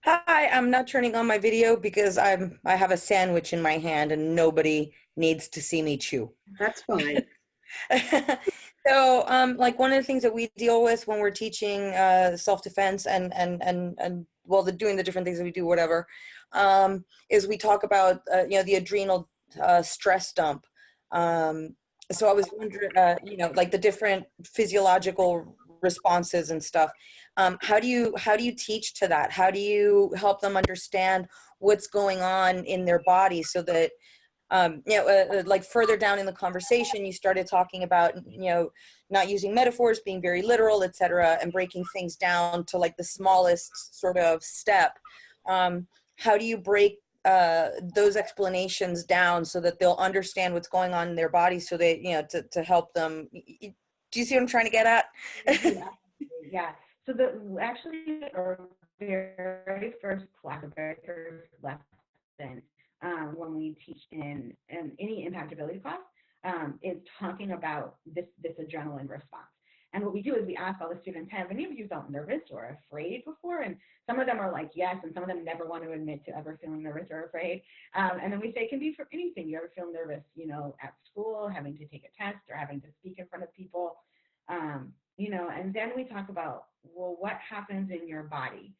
Hi, I'm not turning on my video because I have a sandwich in my hand and nobody needs to see me chew. That's fine. So, like one of the things that we deal with when we're teaching self-defense and well, doing the different things that we do, whatever, is we talk about you know, the adrenal stress dump. So I was wondering, you know, like the different physiological responses and stuff. How do you teach to that? How do you help them understand what's going on in their body so that you know, like further down in the conversation, you started talking about, you know, not using metaphors, being very literal, etc., and breaking things down to like the smallest sort of step. How do you break those explanations down so that they'll understand what's going on in their body, so that, you know, to help them? Do you see what I'm trying to get at? Yeah. Yeah. So actually our very first class, the very first lesson, when we teach in any impactability class, is talking about this adrenaline response. And what we do is we ask all the students, have any of you felt nervous or afraid before? And some of them are like, yes, and some of them never want to admit to ever feeling nervous or afraid. And then we say it can be for anything. You ever feel nervous, you know, at school, having to take a test or having to speak in front of people? You know, and then we talk about, well, what happens in your body?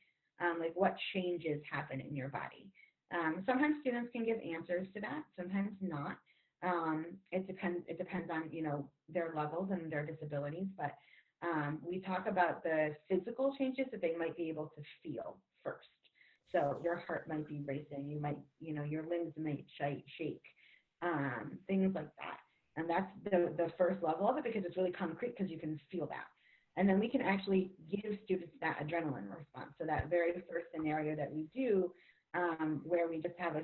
Like what changes happen in your body? Sometimes students can give answers to that, sometimes not. It depends on, you know, their levels and their disabilities, but we talk about the physical changes that they might be able to feel first. So your heart might be racing, you might, you know, your limbs might shake, things like that. And that's the first level of it, because it's really concrete, because you can feel that. And then we can actually give students that adrenaline response. So that very first scenario that we do, where we just have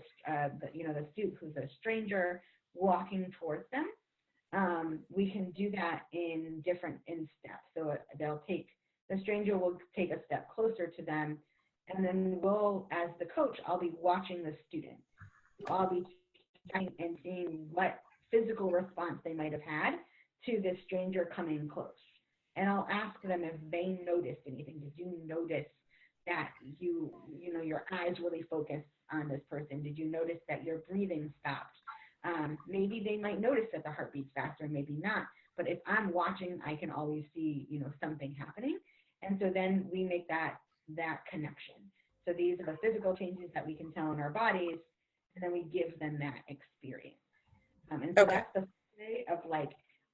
you know, the student who's a stranger walking towards them, we can do that in steps. So the stranger will take a step closer to them, and then as the coach, I'll be watching the student. I'll be trying and seeing what physical response they might have had to this stranger coming close. And I'll ask them if they noticed anything. Did you notice that you know, your eyes really focused on this person? Did you notice that your breathing stopped? Maybe they might notice that the heart beats faster, maybe not. But if I'm watching, I can always see, you know, something happening. And so then we make that connection. So these are the physical changes that we can tell in our bodies, and then we give them that experience. And so Okay. that's the way of like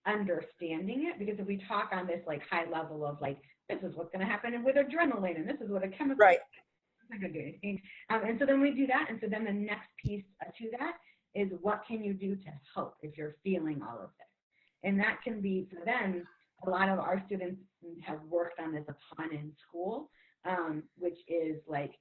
understanding it, because if we talk on this like high level of like, this is what's going to happen with adrenaline, and this is what a chemical, Right. it's not going to do anything. And so then we do that. And so then the next piece to that is, what can you do to help if you're feeling all of this? And that can be, for them, a lot of our students have worked on this a ton in school, which is like,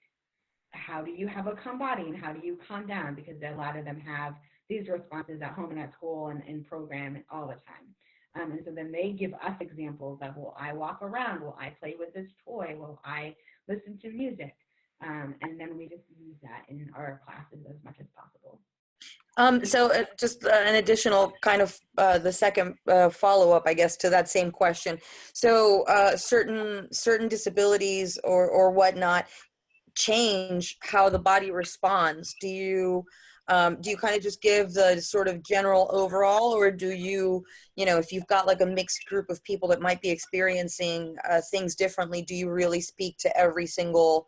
how do you have a calm body and how do you calm down? Because a lot of them have these responses at home and at school and in program and all the time. And so then they give us examples of, will I walk around? Will I play with this toy? Will I listen to music? And then we just use that in our classes as much as possible. So just an additional kind of the second follow-up, I guess, to that same question. So certain disabilities or whatnot change how the body responds. Do you kind of just give the sort of general overall, or do you, you know, if you've got like a mixed group of people that might be experiencing things differently, do you really speak to every single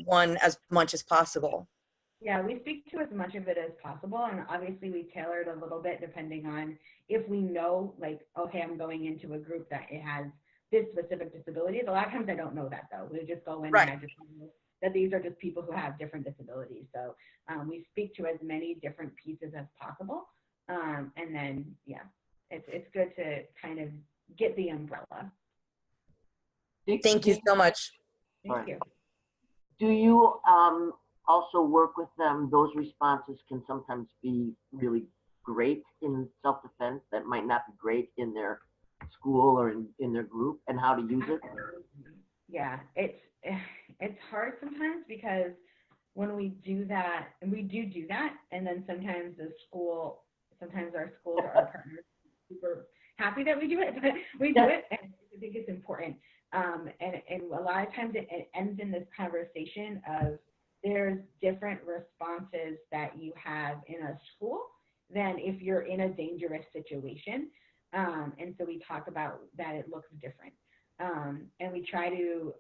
one as much as possible? Yeah, we speak to as much of it as possible, and obviously we tailor it a little bit depending on if we know, like, okay, I'm going into a group that it has this specific disabilities. A lot of times I don't know that, though. We just go in Right. and I just know that these are just people who have different disabilities. So we speak to as many different pieces as possible, And then, yeah, it's good to kind of get the umbrella. Thank you so much. Thank you. Do you also work with them? Those responses can sometimes be really great in self-defense that might not be great in their school or in their group, and how to use it? Yeah, it's hard sometimes because when we do that, and we do that, and then sometimes our schools or our partners are super happy that we do it, but we do it, and I think it's important. And a lot of times it ends in this conversation of there's different responses that you have in a school than if you're in a dangerous situation. And so we talk about that it looks different. And we try to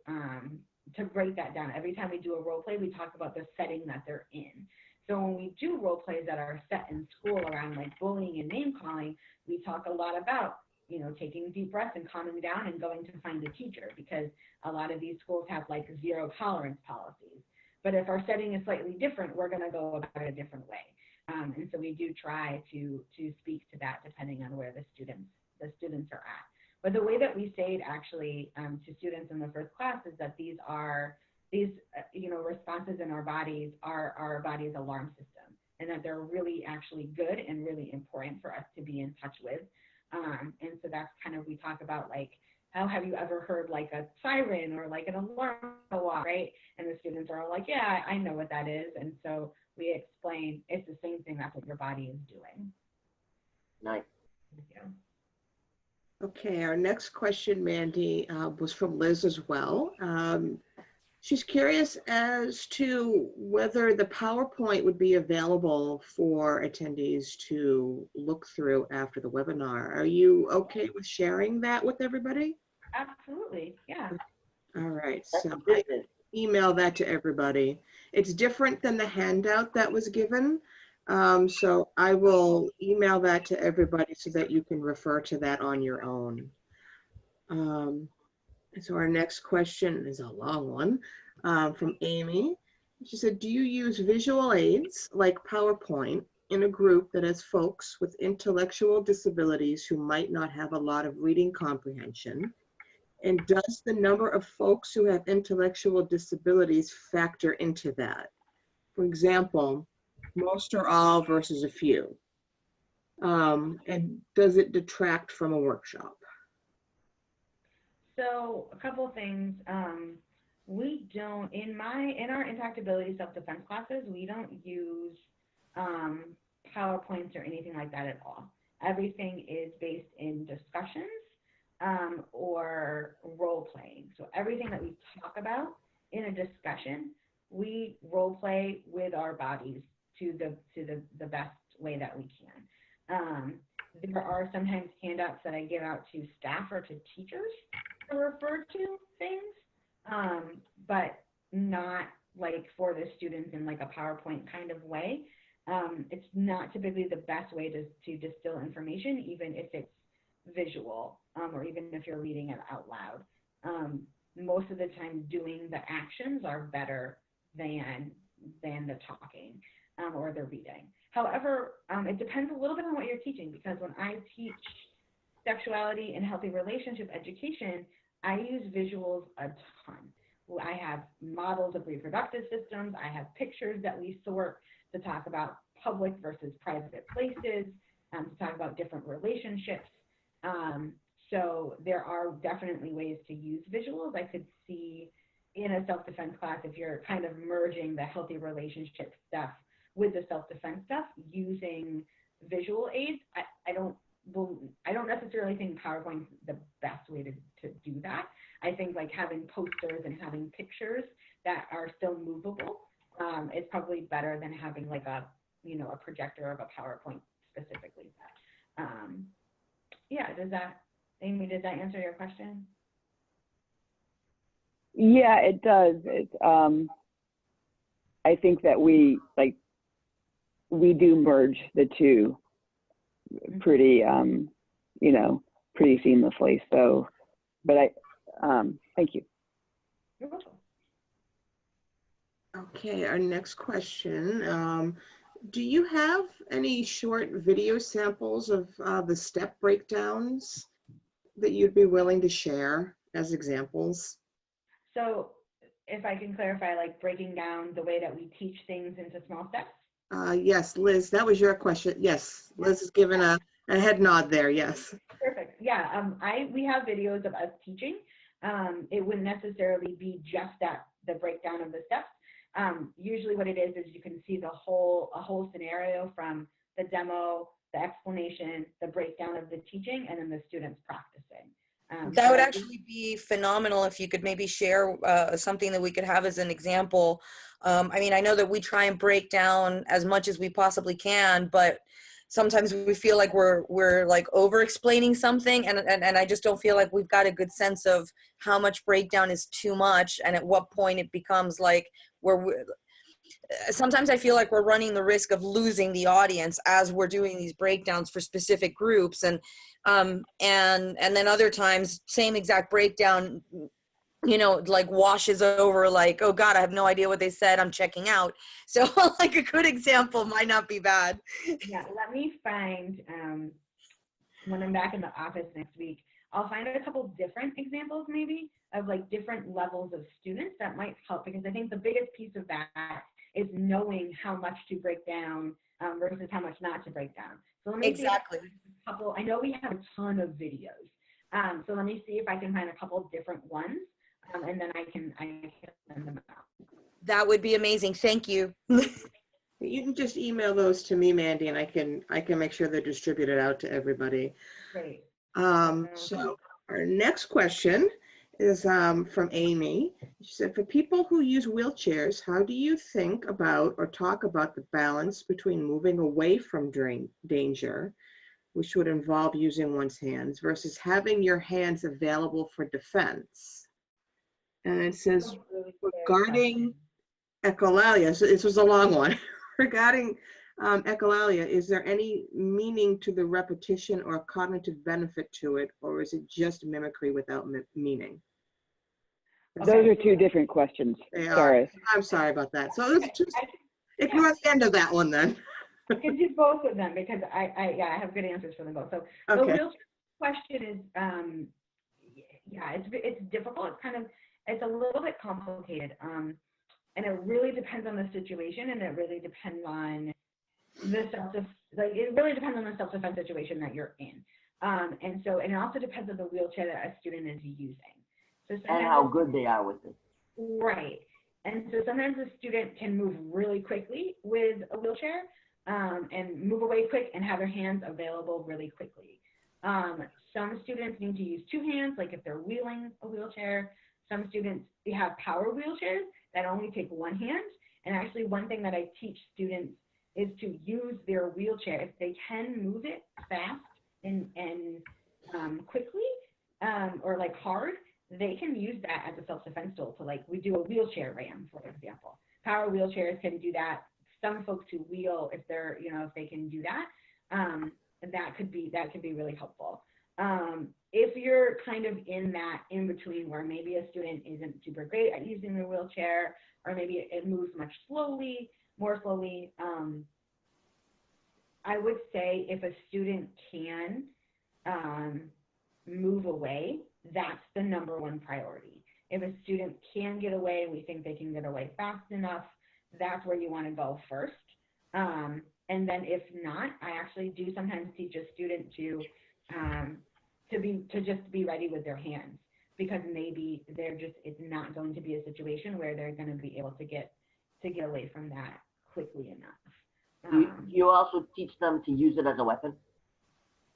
break that down. Every time we do a role play, we talk about the setting that they're in. So when we do role plays that are set in school around like bullying and name calling, we talk a lot about, you know, taking deep breaths and calming down and going to find a teacher, because a lot of these schools have like zero tolerance policies. But if our setting is slightly different, we're going to go about it a different way. And so we do try to speak to that depending on where the students are at. But the way that we say it actually to students in the first class is that these responses in our bodies are our body's alarm system, and that they're really actually good and really important for us to be in touch with. And so that's kind of, we talk about like, how have you ever heard like a siren or like an alarm go off, right? And the students are all like, yeah, I know what that is. And so we explain it's the same thing, that's what your body is doing. Nice. Yeah. Okay, our next question, Mandy, was from Liz as well. She's curious as to whether the PowerPoint would be available for attendees to look through after the webinar. Are you okay with sharing that with everybody? Absolutely, yeah. All right, That's so good. email that to everybody. It's different than the handout that was given. So I will email that to everybody so that you can refer to that on your own. So our next question is a long one from Amy. She said, do you use visual aids like PowerPoint in a group that has folks with intellectual disabilities who might not have a lot of reading comprehension? And does the number of folks who have intellectual disabilities factor into that? For example, most or all versus a few. And does it detract from a workshop? So a couple of things. We don't, in our impactability self-defense classes, we don't use PowerPoints or anything like that at all. Everything is based in discussions or role playing. So everything that we talk about in a discussion, we role play with our bodies to the best way that we can. There are sometimes handouts that I give out to staff or to teachers to refer to things, but not like for the students in like a PowerPoint kind of way. It's not typically the best way to distill information, even if it's visual, or even if you're reading it out loud. Most of the time doing the actions are better than the talking or the reading. However, it depends a little bit on what you're teaching, because when I teach sexuality and healthy relationship education, I use visuals a ton. I have models of reproductive systems. I have pictures that we sort to talk about public versus private places, to talk about different relationships. So there are definitely ways to use visuals. I could see in a self-defense class, if you're kind of merging the healthy relationship stuff with the self-defense stuff using visual aids. I don't necessarily think PowerPoint's the best way to do that. I think like having posters and having pictures that are still movable is probably better than having like a projector of a PowerPoint specifically. Yeah, Amy, does that answer your question? Yeah, it does. I think that we do merge the two pretty, pretty seamlessly. So, but thank you. You're welcome. Okay, our next question Do you have any short video samples of the step breakdowns that you'd be willing to share as examples? So if I can clarify, like breaking down the way that we teach things into small steps. Yes, Liz, that was your question. Yes, Liz has given a head nod there. Yes. Perfect. Yeah. We have videos of us teaching. It wouldn't necessarily be just the breakdown of the steps. Usually what it is you can see a whole scenario from the demo, the explanation, the breakdown of the teaching, and then the students practicing. That would actually be phenomenal if you could maybe share something that we could have as an example. I mean, I know that we try and break down as much as we possibly can, but sometimes we feel like we're like over explaining something, and I just don't feel like we've got a good sense of how much breakdown is too much and at what point it becomes like sometimes I feel like we're running the risk of losing the audience as we're doing these breakdowns for specific groups, and then other times same exact breakdown, you know, like washes over like, oh God, I have no idea what they said, I'm checking out. So like a good example might not be bad. Yeah, let me find, when I'm back in the office next week, I'll find a couple different examples maybe of like different levels of students that might help, because I think the biggest piece of that is knowing how much to break down versus how much not to break down. So let me Exactly. see a couple. I know we have a ton of videos, so let me see if I can find a couple different ones, and then I can send them out. That would be amazing. Thank you. You can just email those to me, Mandy, and I can make sure they're distributed out to everybody. Great. So our next question is from Amy. She said, for people who use wheelchairs, how do you think about or talk about the balance between moving away from danger, which would involve using one's hands, versus having your hands available for defense? And it says, regarding echolalia, so this was a long one. Regarding echolalia, is there any meaning to the repetition or cognitive benefit to it, or is it just mimicry without meaning? Those are two different questions. They are. Sorry. I'm sorry about that. So let's just ignore the end of that one then. I can do both of them because I have good answers for them both. So the Okay. wheelchair question is, it's difficult. It's a little bit complicated. And it really depends on the situation, and it really depends on it really depends on the self-defense situation that you're in. And it also depends on the wheelchair that a student is using. So And how good they are with it. Right. And so sometimes a student can move really quickly with a wheelchair, and move away quick and have their hands available really quickly. Some students need to use two hands, like if they're wheeling a wheelchair. Some students have power wheelchairs that only take one hand. And actually one thing that I teach students is to use their wheelchair. If they can move it fast and quickly, or like hard, they can use that as a self-defense tool. So like we do a wheelchair ram, for example. Power wheelchairs can do that. Some folks who wheel, if they're, if they can do that, that could be really helpful. If you're kind of in that in between where maybe a student isn't super great at using their wheelchair, or maybe it moves more slowly, I would say if a student can move away, that's the number one priority. If a student can get away, we think they can get away fast enough, that's where you want to go first. And then if not, I actually do sometimes teach a student to just be ready with their hands, because maybe it's not going to be a situation where they're going to be able to get away from that quickly enough. You also teach them to use it as a weapon?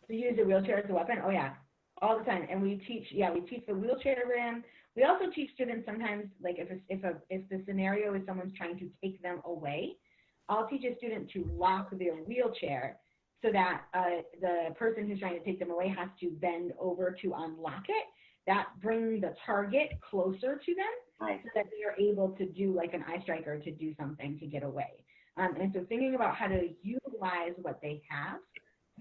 To use a wheelchair as a weapon? Oh yeah, all the time. And we teach the wheelchair ram. We also teach students sometimes, like if the scenario is someone's trying to take them away, I'll teach a student to lock their wheelchair so that the person who's trying to take them away has to bend over to unlock it. That brings the target closer to them, right, so that they are able to do like an eye striker, to do something to get away. And so thinking about how to utilize what they have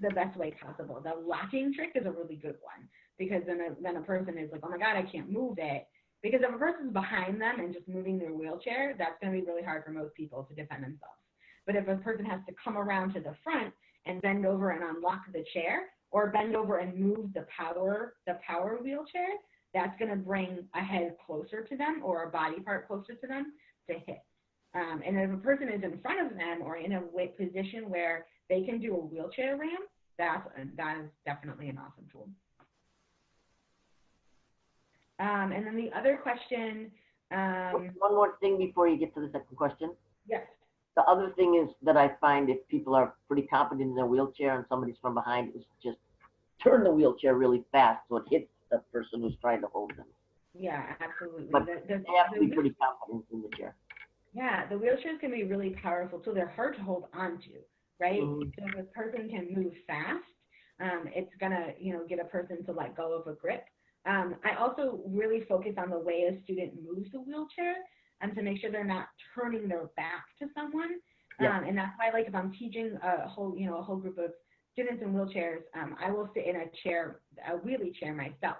the best way possible. The locking trick is a really good one, because then a person is like, oh my God, I can't move it. Because if a person's behind them and just moving their wheelchair, that's going to be really hard for most people to defend themselves. But if a person has to come around to the front and bend over and unlock the chair, or bend over and move the power wheelchair, that's going to bring a head closer to them or a body part closer to them to hit. And if a person is in front of them or in a position where they can do a wheelchair ramp, that is definitely an awesome tool. And then the other question. One more thing before you get to the second question. Yes. The other thing is that I find if people are pretty competent in their wheelchair and somebody's from behind, is just turn the wheelchair really fast so it hits the person who's trying to hold them. Yeah, absolutely. But they have to be pretty competent in the chair. Yeah, the wheelchairs can be really powerful too. They're hard to hold onto, right? Mhm. So if a person can move fast, it's gonna, get a person to let go of a grip. I also really focus on the way a student moves the wheelchair to make sure they're not turning their back to someone. Yeah. And that's why, like, if I'm teaching a whole group of students in wheelchairs, I will sit in a wheelie chair myself,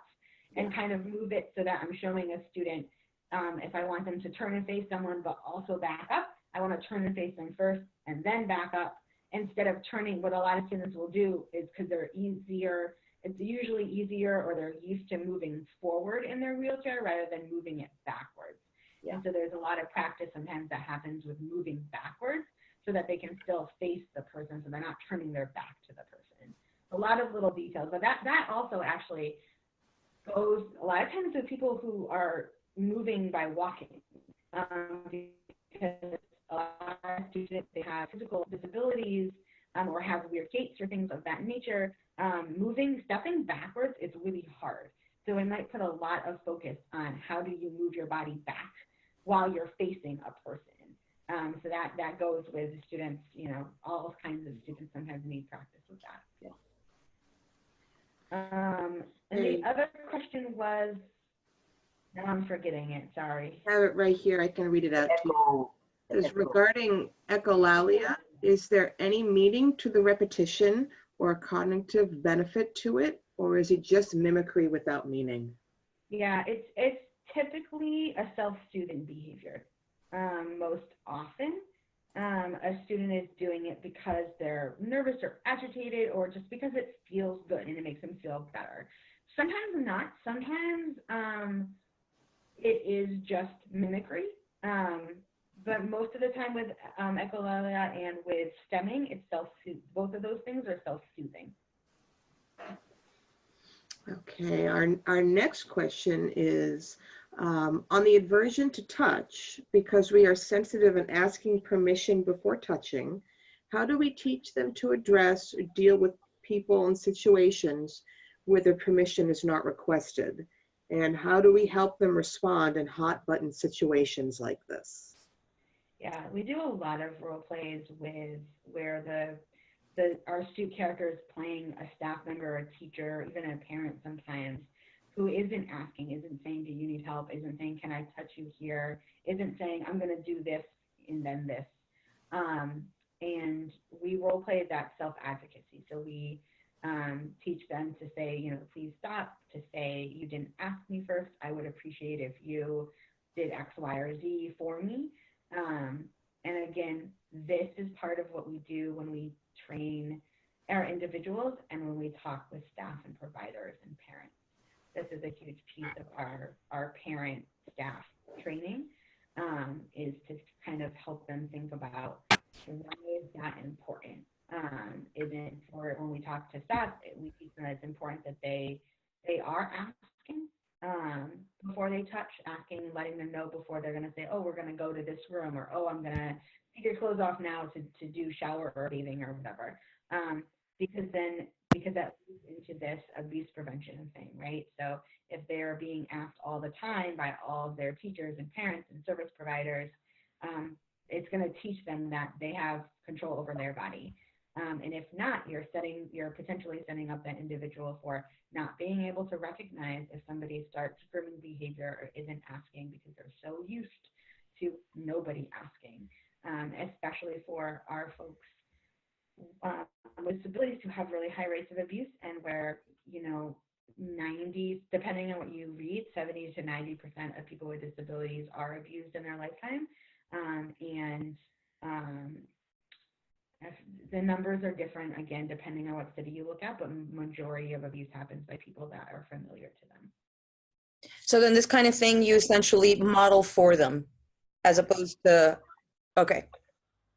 and kind of move it so that I'm showing a student, if I want them to turn and face someone but also back up, I want to turn and face them first and then back up, instead of turning. What a lot of students will do is, because they're easier, it's usually easier, or they're used to moving forward in their wheelchair rather than moving it backwards. Yeah. And so there's a lot of practice sometimes that happens with moving backwards so that they can still face the person, so they're not turning their back to the person. A lot of little details, but that also actually goes a lot of times with people who are moving by walking, because a lot of students, they have physical disabilities, or have weird gaits or things of that nature. Stepping backwards is really hard. So it might put a lot of focus on how do you move your body back while you're facing a person. So that goes with students, all kinds of students sometimes need practice with that. Yeah. And the other question was, now I'm forgetting it, sorry. I have it right here. I can read it out to you. It says, Echo. regarding echolalia, is there any meaning to the repetition or cognitive benefit to it, or is it just mimicry without meaning? Yeah, it's typically a self-soothing behavior. Most often, a student is doing it because they're nervous or agitated, or just because it feels good and it makes them feel better. Sometimes not. Sometimes it is just mimicry. But most of the time with echolalia and with stemming, it's both of those things are self-soothing. Okay, our next question is on the aversion to touch, because we are sensitive and asking permission before touching, how do we teach them to address or deal with people and situations where their permission is not requested? And how do we help them respond in hot button situations like this? Yeah, we do a lot of role plays where our astute character is playing a staff member, a teacher, even a parent sometimes, who isn't asking, isn't saying, do you need help, isn't saying, can I touch you here, isn't saying, I'm going to do this and then this. And we role play that self-advocacy. So we teach them to say, please stop, to say, you didn't ask me first. I would appreciate if you did X, Y, or Z for me. And again, this is part of what we do when we train our individuals and when we talk with staff and providers and parents. This is a huge piece of our parent staff training, is to kind of help them think about, why is that important? Isn't for when we talk to staff, we teach them that it's important that they are asking before they touch, letting them know before they're going to say, oh, we're going to go to this room, or oh, I'm going to take your clothes off now to do shower or bathing or whatever. Because that leads into this abuse prevention thing, right? So if they're being asked all the time by all of their teachers and parents and service providers, it's going to teach them that they have control over their body. And if not, you're potentially setting up that individual for not being able to recognize if somebody starts grooming behavior or isn't asking, because they're so used to nobody asking, especially for our folks with disabilities who have really high rates of abuse, and where 90, depending on what you read, 70 to 90% of people with disabilities are abused in their lifetime, and the numbers are different, again, depending on what city you look at, but majority of abuse happens by people that are familiar to them. So then this kind of thing you essentially model for them as opposed to, okay,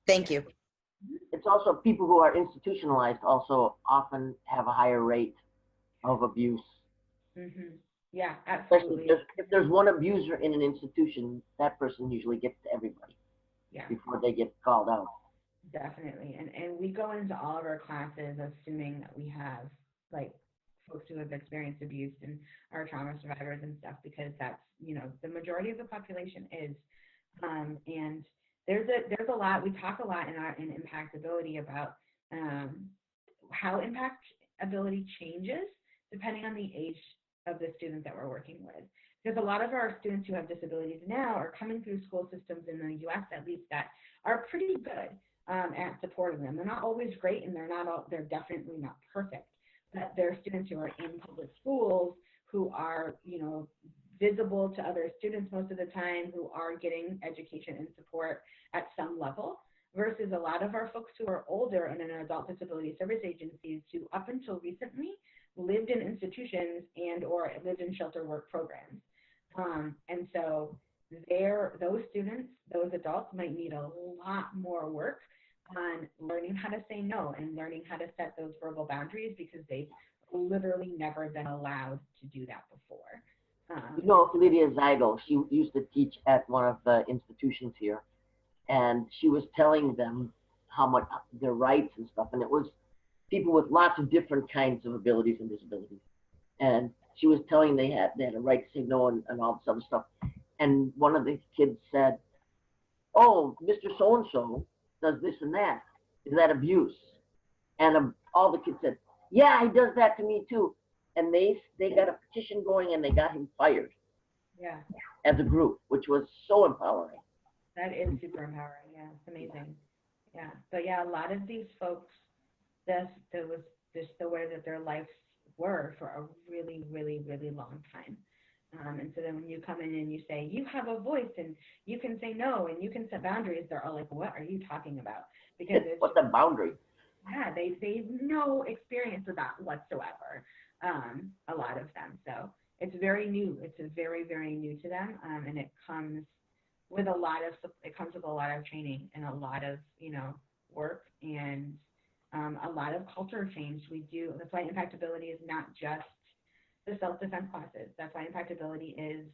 thank you. It's also people who are institutionalized also often have a higher rate of abuse. Mm-hmm. Yeah, Especially absolutely. if there's one abuser in an institution, that person usually gets to everybody Yeah, before they get called out. definitely. And we go into all of our classes assuming that we have like folks who have experienced abuse and are trauma survivors and stuff, because that's, you know, the majority of the population is. And there's a lot, we talk a lot in impactability about how impactability changes depending on the age of the student that we're working with. Because a lot of our students who have disabilities now are coming through school systems in the US, at least, that are pretty good at supporting them. They're not always great, and they're definitely not perfect, but they're students who are in public schools who are, you know, visible to other students most of the time, who are getting education and support at some level, versus a lot of our folks who are older and in adult disability service agencies who up until recently lived in institutions and or lived in shelter work programs. And so those students, those adults might need a lot more work on learning how to say no and learning how to set those verbal boundaries, because they've literally never been allowed to do that before. You know, Lydia Zygo, she used to teach at one of the institutions here, and she was telling them how much their rights and stuff, and it was people with lots of different kinds of abilities and disabilities. And she was telling they had a right to say no and all this other stuff. And one of the kids said, "Oh, Mr. So-and-so does this and that. Is that abuse?" And all the kids said, "Yeah, he does that to me too." And they got a petition going and they got him fired. Yeah. As a group, which was so empowering. That is super empowering. Yeah, it's amazing. Yeah, but yeah, a lot of these folks, that was just the way that their lives were for a really, really, really long time. And so then when you come in and you say, you have a voice and you can say no and you can set boundaries, they're all like, what are you talking about? Because it's what's a boundary? Yeah, they have no experience with that whatsoever, a lot of them. So it's very new. It's very, very new to them, and it comes with a lot of training and a lot of, you know, work and a lot of culture change. That's why impactability is not just the self-defense classes. That's why impactability is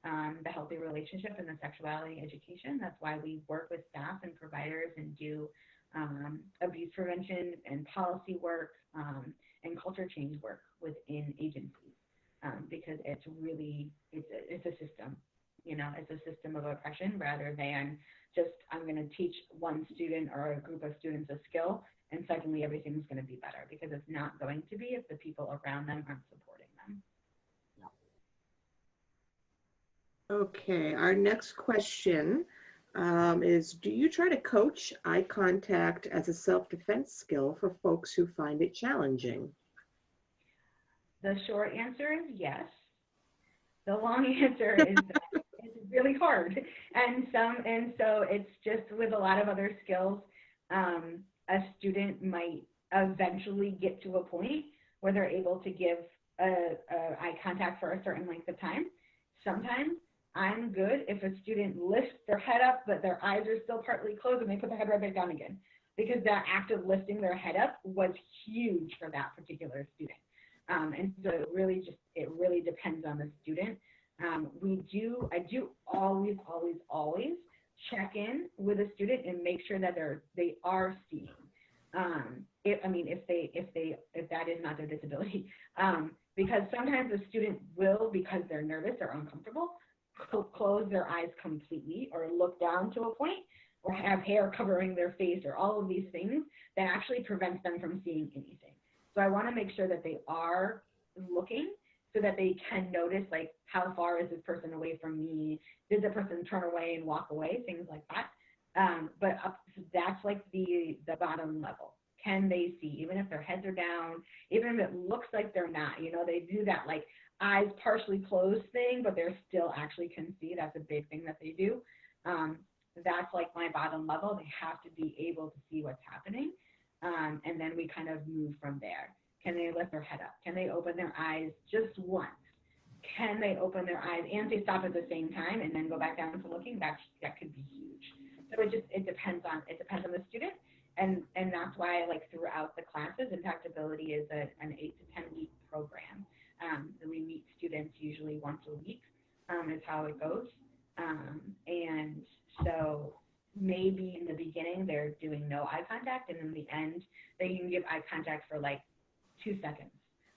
the healthy relationship and the sexuality education. That's why we work with staff and providers and do abuse prevention and policy work and culture change work within agencies, because it's a system, you know, it's a system of oppression rather than just I'm going to teach one student or a group of students a skill and suddenly everything's going to be better, because it's not going to be if the people around them aren't supporting them. Okay, our next question is, do you try to coach eye contact as a self-defense skill for folks who find it challenging? The short answer is yes. The long answer is that it's really hard. And so it's just with a lot of other skills, a student might eventually get to a point where they're able to give eye contact for a certain length of time. Sometimes I'm good if a student lifts their head up, but their eyes are still partly closed and they put their head right back down again, because that act of lifting their head up was huge for that particular student. And so it really depends on the student. I do always check in with a student and make sure that they are seeing. If that is not their disability, because sometimes a student will, because they're nervous or uncomfortable, close their eyes completely or look down to a point or have hair covering their face or all of these things that actually prevents them from seeing anything. So I want to make sure that they are looking so that they can notice, like, how far is this person away from me? Did the person turn away and walk away? Things like that. But that's like the bottom level. Can they see, even if their heads are down, even if it looks like they're not, you know, they do that like eyes partially closed thing, but they're still actually can see. That's a big thing that they do. That's like my bottom level. They have to be able to see what's happening. And then we kind of move from there. Can they lift their head up? Can they open their eyes just once? Can they open their eyes and they stop at the same time and then go back down to looking? That could be huge. So it depends on the student, and that's why, like, throughout the classes, Impactability is an 8 to 10 week program. We meet students usually once a week, is how it goes. And so maybe in the beginning they're doing no eye contact, and in the end they can give eye contact for like 2 seconds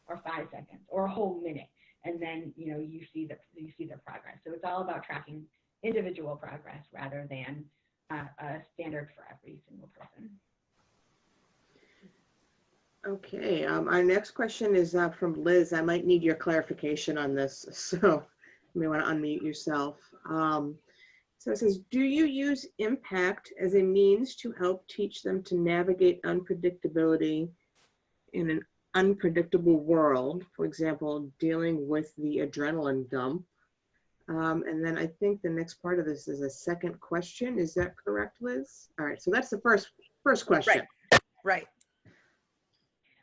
or 5 seconds or a whole minute, and then you see the progress. So it's all about tracking individual progress rather than a standard for every single person. Okay, our next question is from Liz. I might need your clarification on this, so you may want to unmute yourself. So it says, do you use impact as a means to help teach them to navigate unpredictability in an unpredictable world? For example, dealing with the adrenaline dump. And then I think the next part of this is a second question. Is that correct, Liz? All right, so that's the first question. Right.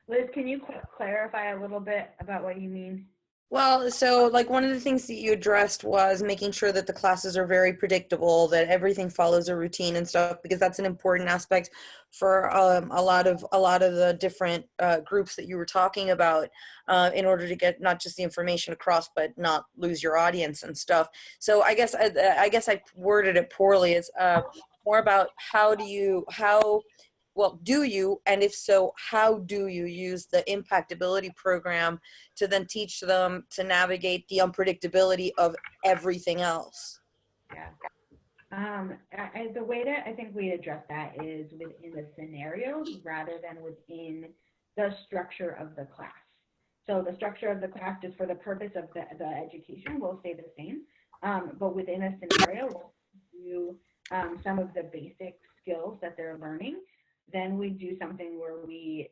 Liz, can you clarify a little bit about what you mean? Well, so like one of the things that you addressed was making sure that the classes are very predictable, that everything follows a routine and stuff, because that's an important aspect for a lot of the different groups that you were talking about, in order to get not just the information across, but not lose your audience and stuff. So I guess I worded it poorly. It's more about do you, and if so, how do you use the Impactability program to then teach them to navigate the unpredictability of everything else? Yeah. The way that I think we address that is within the scenarios rather than within the structure of the class. So the structure of the class, just for the purpose of the education, will stay the same. But within a scenario, we'll do some of the basic skills that they're learning. Then we do something where we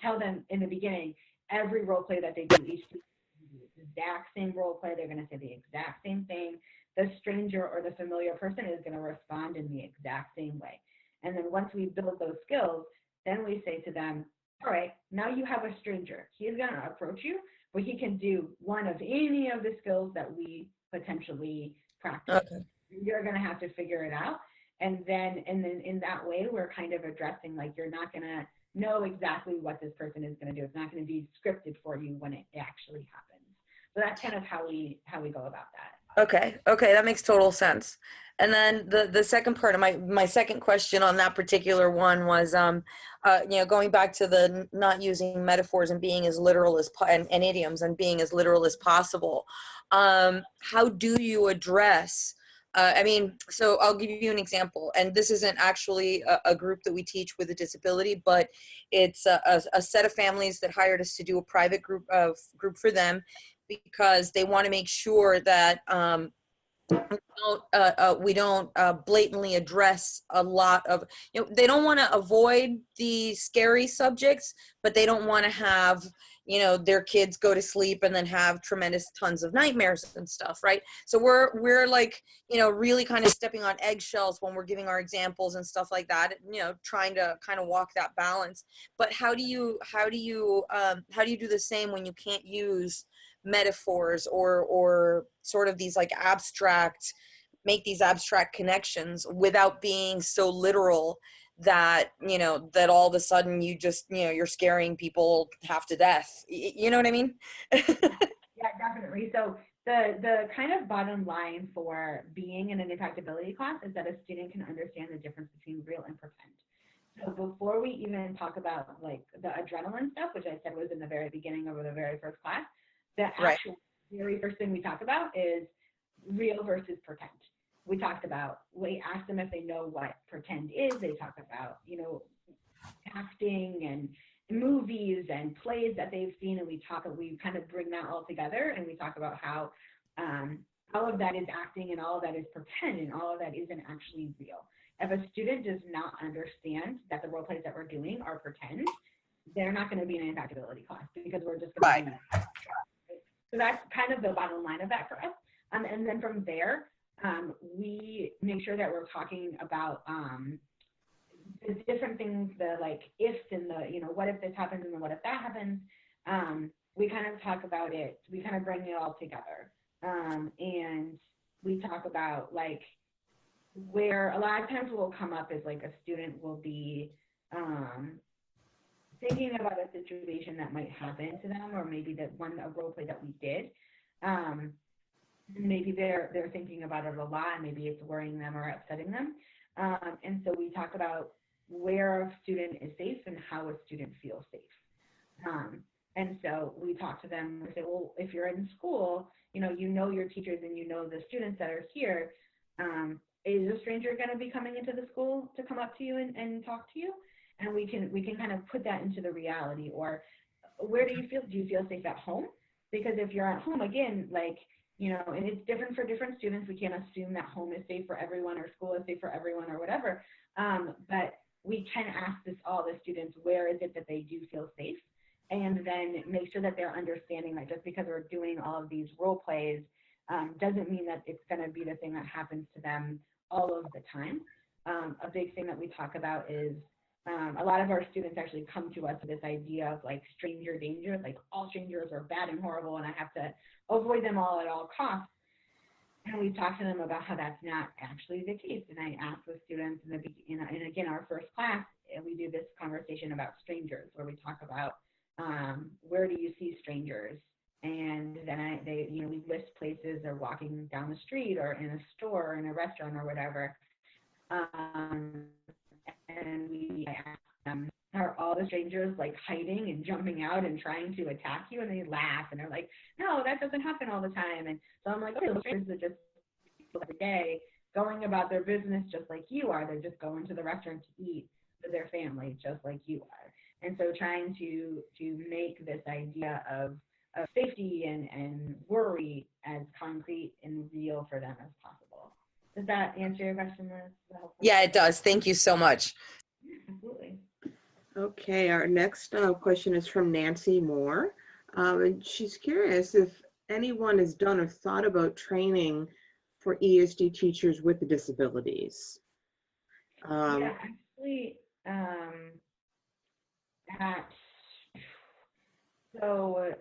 tell them in the beginning, every role play that they do, each student do the exact same role play, they're going to say the exact same thing. The stranger or the familiar person is going to respond in the exact same way. And then once we build those skills, then we say to them, all right, now you have a stranger. He's going to approach you, but he can do one of any of the skills that we potentially practice. Okay. You're going to have to figure it out. And then in that way, we're kind of addressing, like, you're not going to know exactly what this person is going to do. It's not going to be scripted for you when it actually happens. So that's kind of how we go about that. Okay, that makes total sense. And then the second part of my second question on that particular one was, going back to the not using metaphors and being as literal as and idioms and being as literal as possible. How do you address? So I'll give you an example, and this isn't actually a group that we teach with a disability, but it's a set of families that hired us to do a private group for them, because they want to make sure that we don't blatantly address a lot of, they don't want to avoid the scary subjects, but they don't want to have, their kids go to sleep and then have tremendous tons of nightmares and stuff, right? So we're like, really kind of stepping on eggshells when we're giving our examples and stuff like that, trying to kind of walk that balance. But how do you do the same when you can't use metaphors or sort of these like make these abstract connections without being so literal that that all of a sudden you just you're scaring people half to death? You know what I mean? Yeah, definitely. So the kind of bottom line for being in an Impactability class is that a student can understand the difference between real and pretend. So before we even talk about like the adrenaline stuff, which I said was in the very beginning of the very first class, the actual very first thing we talk about is real versus pretend. We talked about, we asked them if they know what pretend is. They talk about, acting and movies and plays that they've seen, and we kind of bring that all together, and we talk about how all of that is acting and all of that is pretend and all of that isn't actually real. If a student does not understand that the role plays that we're doing are pretend, they're not going to be in an Impactability class, because we're just going to be. So that's kind of the bottom line of that for us. And then from there, we make sure that we're talking about the different things, the like ifs and the, you know, what if this happens and then what if that happens, we kind of talk about it. We kind of bring it all together. And we talk about like where a lot of times what will come up is like a student will be thinking about a situation that might happen to them, or maybe that a role play that we did. Maybe they're thinking about it a lot, and maybe it's worrying them or upsetting them. And so we talk about where a student is safe and how a student feels safe. And so we talk to them and say, well, if you're in school, you know your teachers and you know the students that are here. Is a stranger going to be coming into the school to come up to you and talk to you? And we can kind of put that into the reality. Or where do you feel safe at home? Because if you're at home, again, like, you know, and it's different for different students. We can't assume that home is safe for everyone or school is safe for everyone or whatever. But we can ask all the students, where is it that they do feel safe? And then make sure that they're understanding that just because we're doing all of these role plays doesn't mean that it's going to be the thing that happens to them all of the time. A big thing that we talk about is a lot of our students actually come to us with this idea of like stranger danger, like all strangers are bad and horrible and I have to avoid them all at all costs. And we talk to them about how that's not actually the case. And I ask the students and again, our first class, we do this conversation about strangers where we talk about where do you see strangers? And then we list places or walking down the street or in a store or in a restaurant or whatever. And I ask them, are all the strangers like hiding and jumping out and trying to attack you? And they laugh and they're like, no, that doesn't happen all the time. And so I'm like, okay, those strangers are just every day going about their business just like you are. They're just going to the restaurant to eat with their family just like you are. And so trying to make this idea of safety and worry as concrete and real for them as possible. Does that answer your question, Liz? Yeah, it does. Thank you so much. Absolutely. Okay, our next question is from Nancy Moore. And she's curious if anyone has done or thought about training for ESD teachers with disabilities. Yeah, actually, so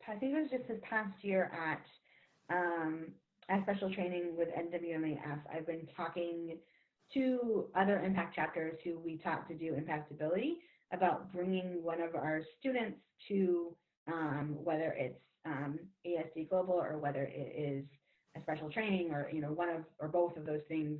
I think it was just this past year at special training with NWMAF. I've been talking to other impact chapters who we taught to do impactability about bringing one of our students to whether it's ASD Global or whether it is a special training or one of or both of those things.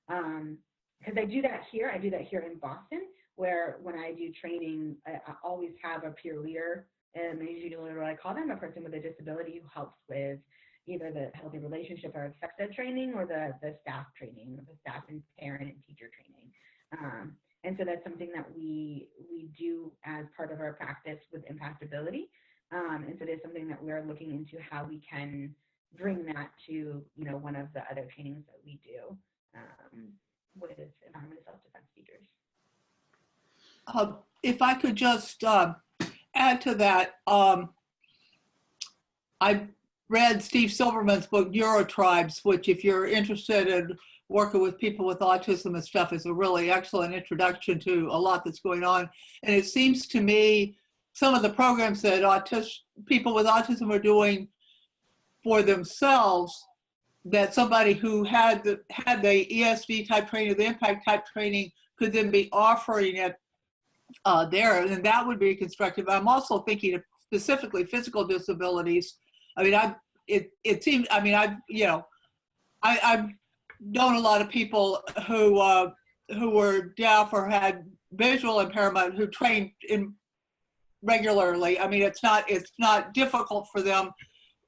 Because I do that here in Boston, where when I do training, I always have a peer leader, and usually what I call them, a person with a disability who helps with either the healthy relationship or sex ed training or the staff training, the staff and parent and teacher training. And so that's something that we do as part of our practice with impactability. And so there's something that we're looking into how we can bring that to, one of the other trainings that we do with environmental self-defense teachers. If I could just add to that, I read Steve Silverman's book, Neurotribes, which if you're interested in working with people with autism and stuff is a really excellent introduction to a lot that's going on. And it seems to me some of the programs that people with autism are doing for themselves, that somebody who had the ESD type training, the impact type training, could then be offering it there, and that would be constructive. I'm also thinking of specifically physical disabilities. I mean, it seems. I mean, I've known a lot of people who were deaf or had visual impairment who trained regularly. I mean, it's not difficult for them.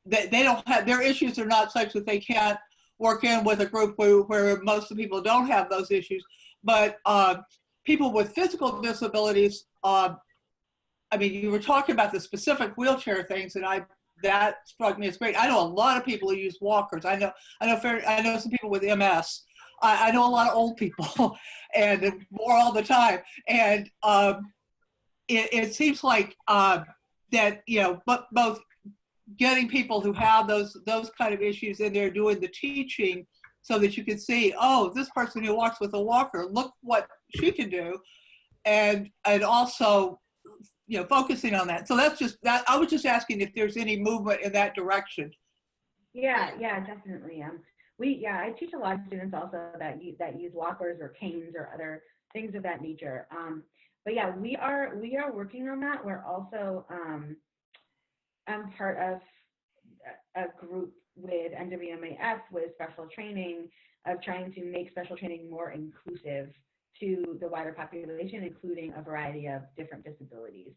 They don't have, their issues are not such that they can't work in with a group where most of the people don't have those issues. But people with physical disabilities, I mean, you were talking about the specific wheelchair things, and that struck me as great. I know a lot of people who use walkers. I know some people with MS. I know a lot of old people, and more all the time. And it seems like that but both getting people who have those kind of issues in there doing the teaching so that you can see, oh, this person who walks with a walker, look what she can do. And also, you know, focusing on that. So that's just that. I was just asking if there's any movement in that direction. Yeah, definitely. I teach a lot of students also that use walkers or canes or other things of that nature. But yeah, we are working on that. We're also I'm part of a group with NWMAF with special training of trying to make special training more inclusive to the wider population, including a variety of different disabilities.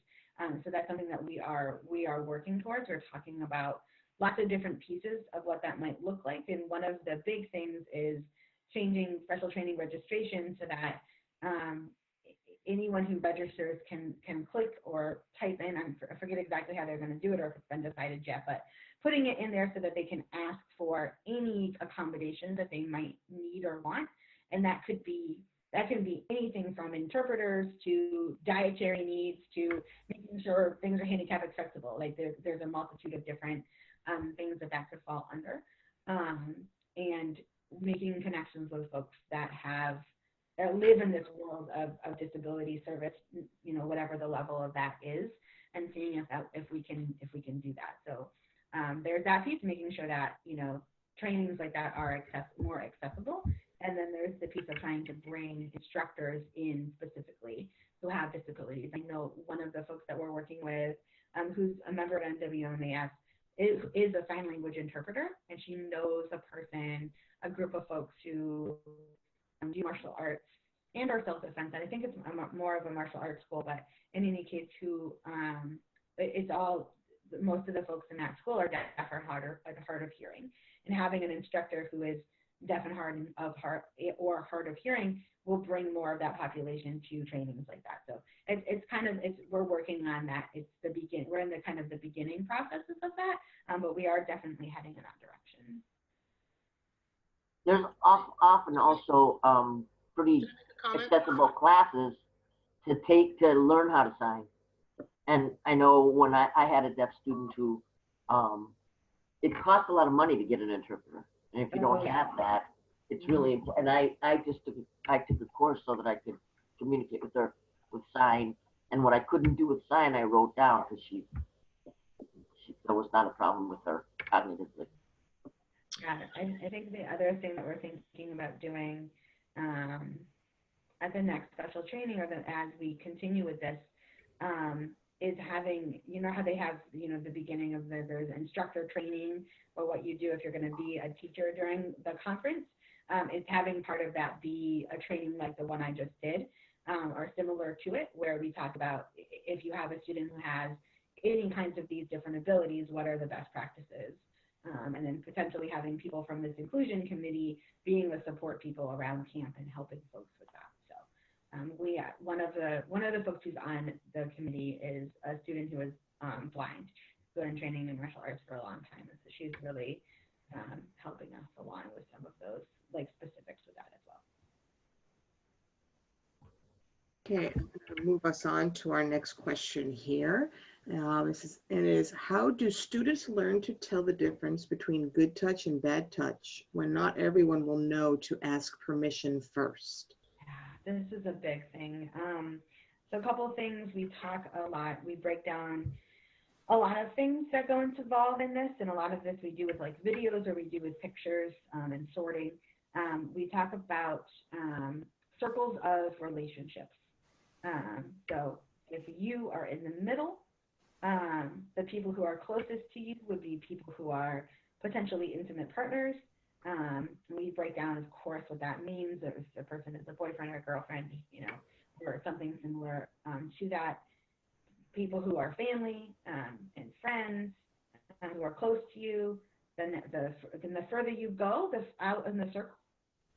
So that's something that we are working towards. We're talking about lots of different pieces of what that might look like. And one of the big things is changing special training registration so that anyone who registers can click or type in, I forget exactly how they're going to do it or if it's been decided yet, but putting it in there so that they can ask for any accommodation that they might need or want. And that can be anything from interpreters to dietary needs to making sure things are handicap accessible. Like there's a multitude of different things that could fall under, and making connections with folks that live in this world of disability service, you know, whatever the level of that is, and seeing if we can do that. So there's that piece, making sure that, you know, trainings like that are more accessible. And then there's the piece of trying to bring instructors in specifically who have disabilities. I know one of the folks that we're working with, who's a member of NWMAS, is a sign language interpreter, and she knows a group of folks who do martial arts and or self-defense. And I think it's more of a martial arts school, but in any case, it's all, most of the folks in that school are deaf or hard of hearing, and having an instructor who is deaf and hard of hearing will bring more of that population to trainings like that. So we're working on that. We're in the beginning processes of that, but we are definitely heading in that direction. There's often also pretty accessible classes to take to learn how to sign. And I know when I had a deaf student who, it costs a lot of money to get an interpreter. And if you don't have that, it's really important. And I took a course so that I could communicate with her with sign. And what I couldn't do with sign, I wrote down because there was not a problem with her cognitively. Yeah, I think the other thing that we're thinking about doing at the next special training, or as we continue with this, is having, you know how they have, you know, the beginning of there's instructor training, or what you do if you're going to be a teacher during the conference, is having part of that be a training like the one I just did, or similar to it, where we talk about if you have a student who has any kinds of these different abilities, what are the best practices? And then potentially having people from this inclusion committee being the support people around camp and helping folks with that. So one of the folks who's on the committee is a student who is blind, who's been training in martial arts for a long time, and so she's really helping us along with some of those like specifics with that as well. Okay, I'm going to move us on to our next question here. How do students learn to tell the difference between good touch and bad touch when not everyone will know to ask permission first? Yeah, this is a big thing. So a couple of things we talk a lot. We break down a lot of things that go involved in this, and a lot of this we do with like videos, or we do with pictures and sorting. We talk about circles of relationships. So if you are in the middle, the people who are closest to you would be people who are potentially intimate partners. We break down, of course, what that means. If the person is a boyfriend or a girlfriend, you know, or something similar to that. People who are family and friends who are close to you. Then the further you go, out in the circle,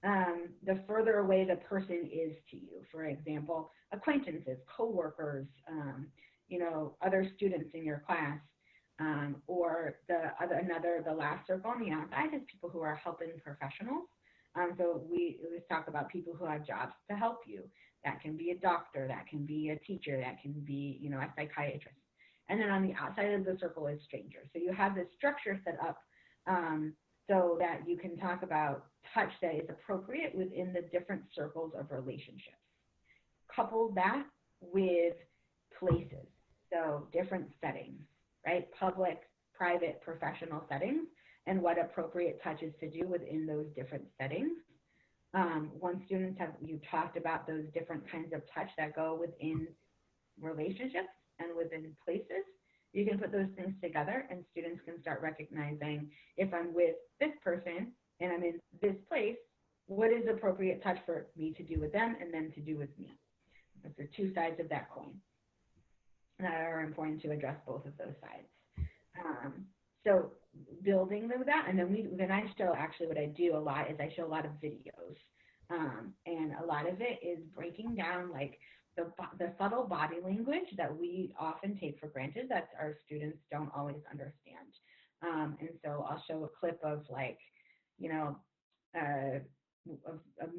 the further away the person is to you. For example, acquaintances, coworkers, you know, other students in your class, or the last circle on the outside is people who are helping professionals. So we talk about people who have jobs to help you. That can be a doctor, that can be a teacher, that can be, you know, a psychiatrist. And then on the outside of the circle is strangers. So you have this structure set up so that you can talk about touch that is appropriate within the different circles of relationships. Couple that with places, so different settings, right? Public, private, professional settings, and what appropriate touch is to do within those different settings. Once students have, you talked about those different kinds of touch that go within relationships and within places, you can put those things together and students can start recognizing, if I'm with this person and I'm in this place, what is appropriate touch for me to do with them and them to do with me? Those are two sides of that coin that are important to address both of those sides. So building that, and then I show, actually what I do a lot is I show a lot of videos, and a lot of it is breaking down like the subtle body language that we often take for granted that our students don't always understand. And so I'll show a clip of like, you know, a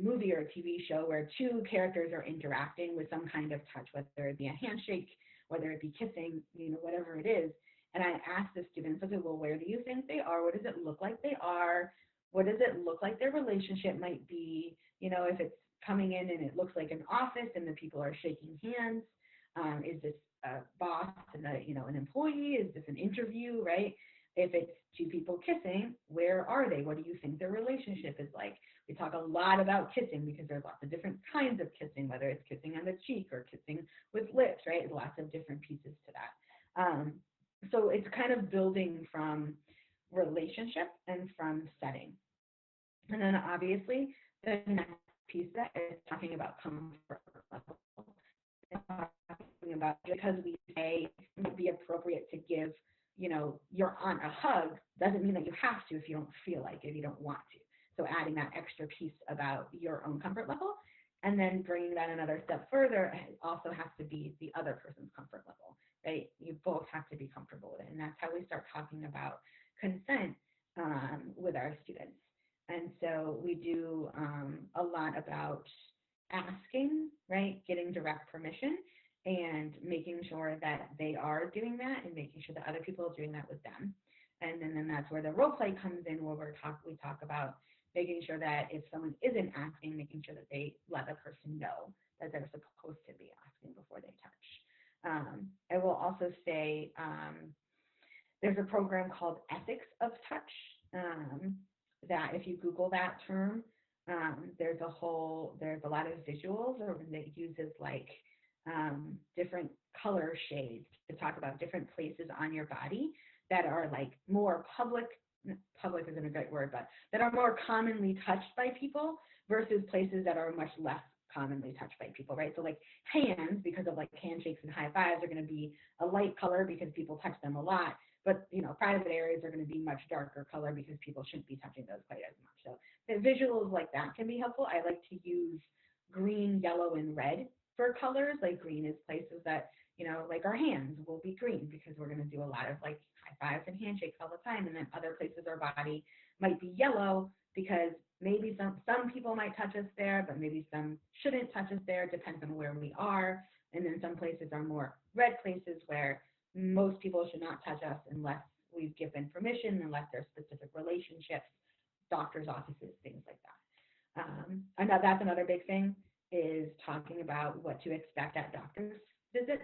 movie or a TV show where two characters are interacting with some kind of touch, whether it be a handshake, whether it be kissing, you know, whatever it is. And I ask the students, okay, well, where do you think they are? What does it look like they are? What does it look like their relationship might be? You know, if it's coming in and it looks like an office and the people are shaking hands, is this a boss and an employee? Is this an interview, right? If it's two people kissing, where are they? What do you think their relationship is like? We talk a lot about kissing because there's lots of different kinds of kissing, whether it's kissing on the cheek or kissing with lips, right? Lots of different pieces to that. So it's kind of building from relationship and from setting. And then obviously the next piece of that is talking about comfort level. Talking about, because we say it would be appropriate to give, you know, your aunt a hug doesn't mean that you have to if you don't feel like it, if you don't want to. So adding that extra piece about your own comfort level, and then bringing that another step further, it also has to be the other person's comfort level, right? You both have to be comfortable with it. And that's how we start talking about consent with our students. And so we do a lot about asking, right? Getting direct permission and making sure that they are doing that and making sure that other people are doing that with them. And then that's where the role play comes in, where we talk about making sure that if someone isn't asking, making sure that they let the person know that they're supposed to be asking before they touch. I will also say there's a program called Ethics of Touch that if you Google that term, there's a lot of visuals, or that uses like different color shades to talk about different places on your body that are like more public isn't a great word, but that are more commonly touched by people versus places that are much less commonly touched by people, right? So like hands, because of like handshakes and high fives, are going to be a light color because people touch them a lot. But, you know, private areas are going to be much darker color because people shouldn't be touching those quite as much. So the visuals like that can be helpful. I like to use green, yellow, and red for colors. Like green is places that, you know, like our hands will be green because we're going to do a lot of like high fives and handshakes all the time. And then other places of our body might be yellow because maybe some people might touch us there, but maybe some shouldn't touch us there. It depends on where we are. And then some places are more red places where most people should not touch us unless we've given permission, unless there's specific relationships, doctor's offices, things like that. I know that's another big thing, is talking about what to expect at doctor's visits,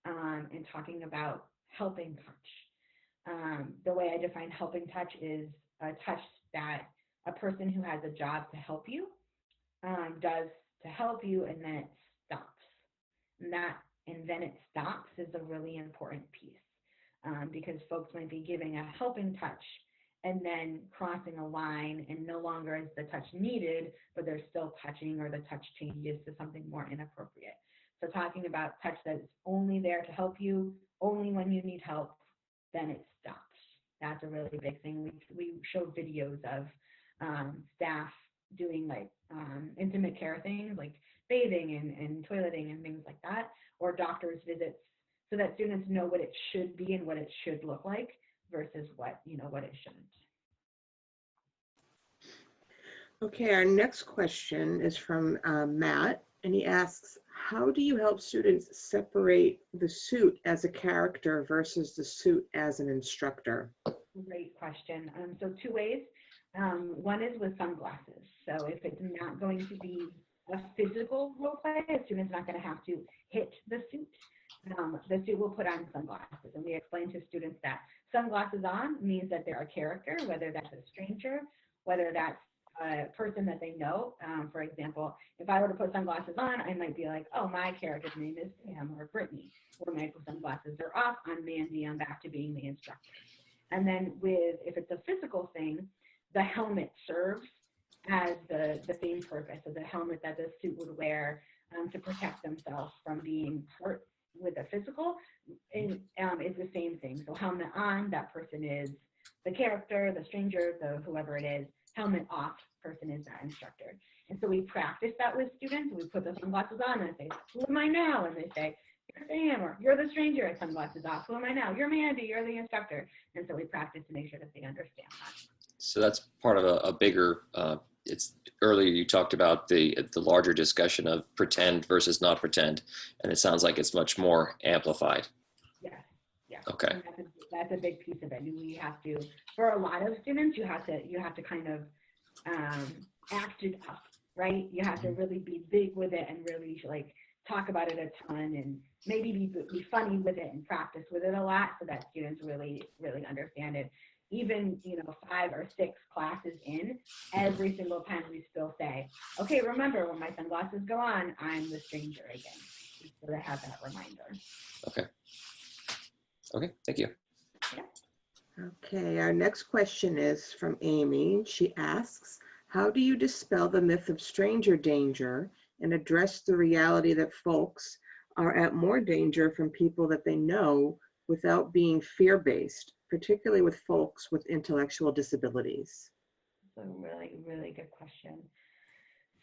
and talking about helping touch. The way I define helping touch is a touch that a person who has a job to help you does to help you, and then it stops. And then it stops is a really important piece, because folks might be giving a helping touch and then crossing a line, and no longer is the touch needed, but they're still touching, or the touch changes to something more inappropriate. So talking about touch that's only there to help you, only when you need help, then it stops. That's a really big thing. We show videos of staff doing like intimate care things like bathing and toileting and things like that, or doctor's visits, so that students know what it should be and what it should look like versus what it shouldn't. Okay, our next question is from Matt, and he asks, how do you help students separate the suit as a character versus the suit as an instructor? Great question. So two ways. One is with sunglasses. So if it's not going to be a physical role play, a student's not going to have to hit the suit. The suit will put on sunglasses. And we explain to students that sunglasses on means that they're a character, whether that's a stranger, whether that's a person that they know. For example, if I were to put sunglasses on, I might be like, oh, my character's name is Sam or Brittany. Or my sunglasses are off, I'm Mandy, I'm back to being the instructor. And then if it's a physical thing, the helmet serves as the same purpose. So the helmet that the suit would wear to protect themselves from being hurt with a physical is the same thing. So helmet on, that person is the character, the stranger, the whoever it is. Helmet off, person is that instructor. And so we practice that with students. We put the sunglasses on and I say, who am I now? And they say, you're Sam, or you're the stranger, sunglasses off. Who am I now? You're Mandy, you're the instructor. And so we practice to make sure that they understand that. So that's part of a bigger, it's earlier you talked about the larger discussion of pretend versus not pretend, and it sounds like it's much more amplified. Yes, yes. Okay. That's a big piece of it. We have to, for a lot of students, you have to kind of act it up, right? You have to really be big with it and really like talk about it a ton and maybe be funny with it and practice with it a lot so that students really, really understand it. Even, 5 or 6 classes in, every single time we still say, okay, remember when my sunglasses go on, I'm the stranger again. So they have that reminder. Okay, thank you. Yeah. Okay, our next question is from Amy. She asks, how do you dispel the myth of stranger danger and address the reality that folks are at more danger from people that they know without being fear-based, particularly with folks with intellectual disabilities? That's a really, really good question.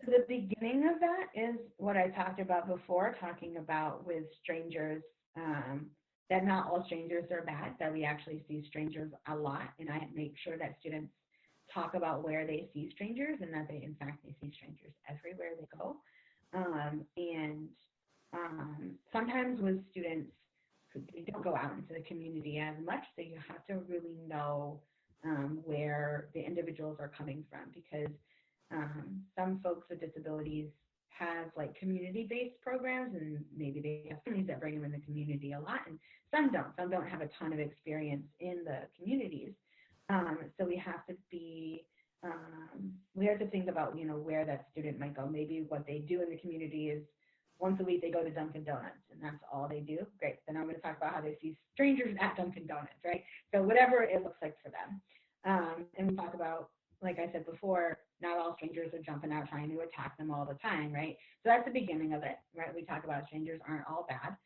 So the beginning of that is what I talked about before, talking about with strangers, that not all strangers are bad, that we actually see strangers a lot. And I make sure that students talk about where they see strangers and that they see strangers everywhere they go. Sometimes with students, they don't go out into the community as much, so you have to really know where the individuals are coming from, because some folks with disabilities have like community-based programs, and maybe they have families that bring them in the community a lot, and some don't have a ton of experience in the communities. So we have to think about where that student might go. Maybe what they do in the community is once a week they go to Dunkin' Donuts and that's all they do. Great. Then I'm going to talk about how they see strangers at Dunkin' Donuts, right? So whatever it looks like for them. And we talk about, like I said before, not all strangers are jumping out trying to attack them all the time, right? So that's the beginning of it, right? We talk about strangers aren't all bad.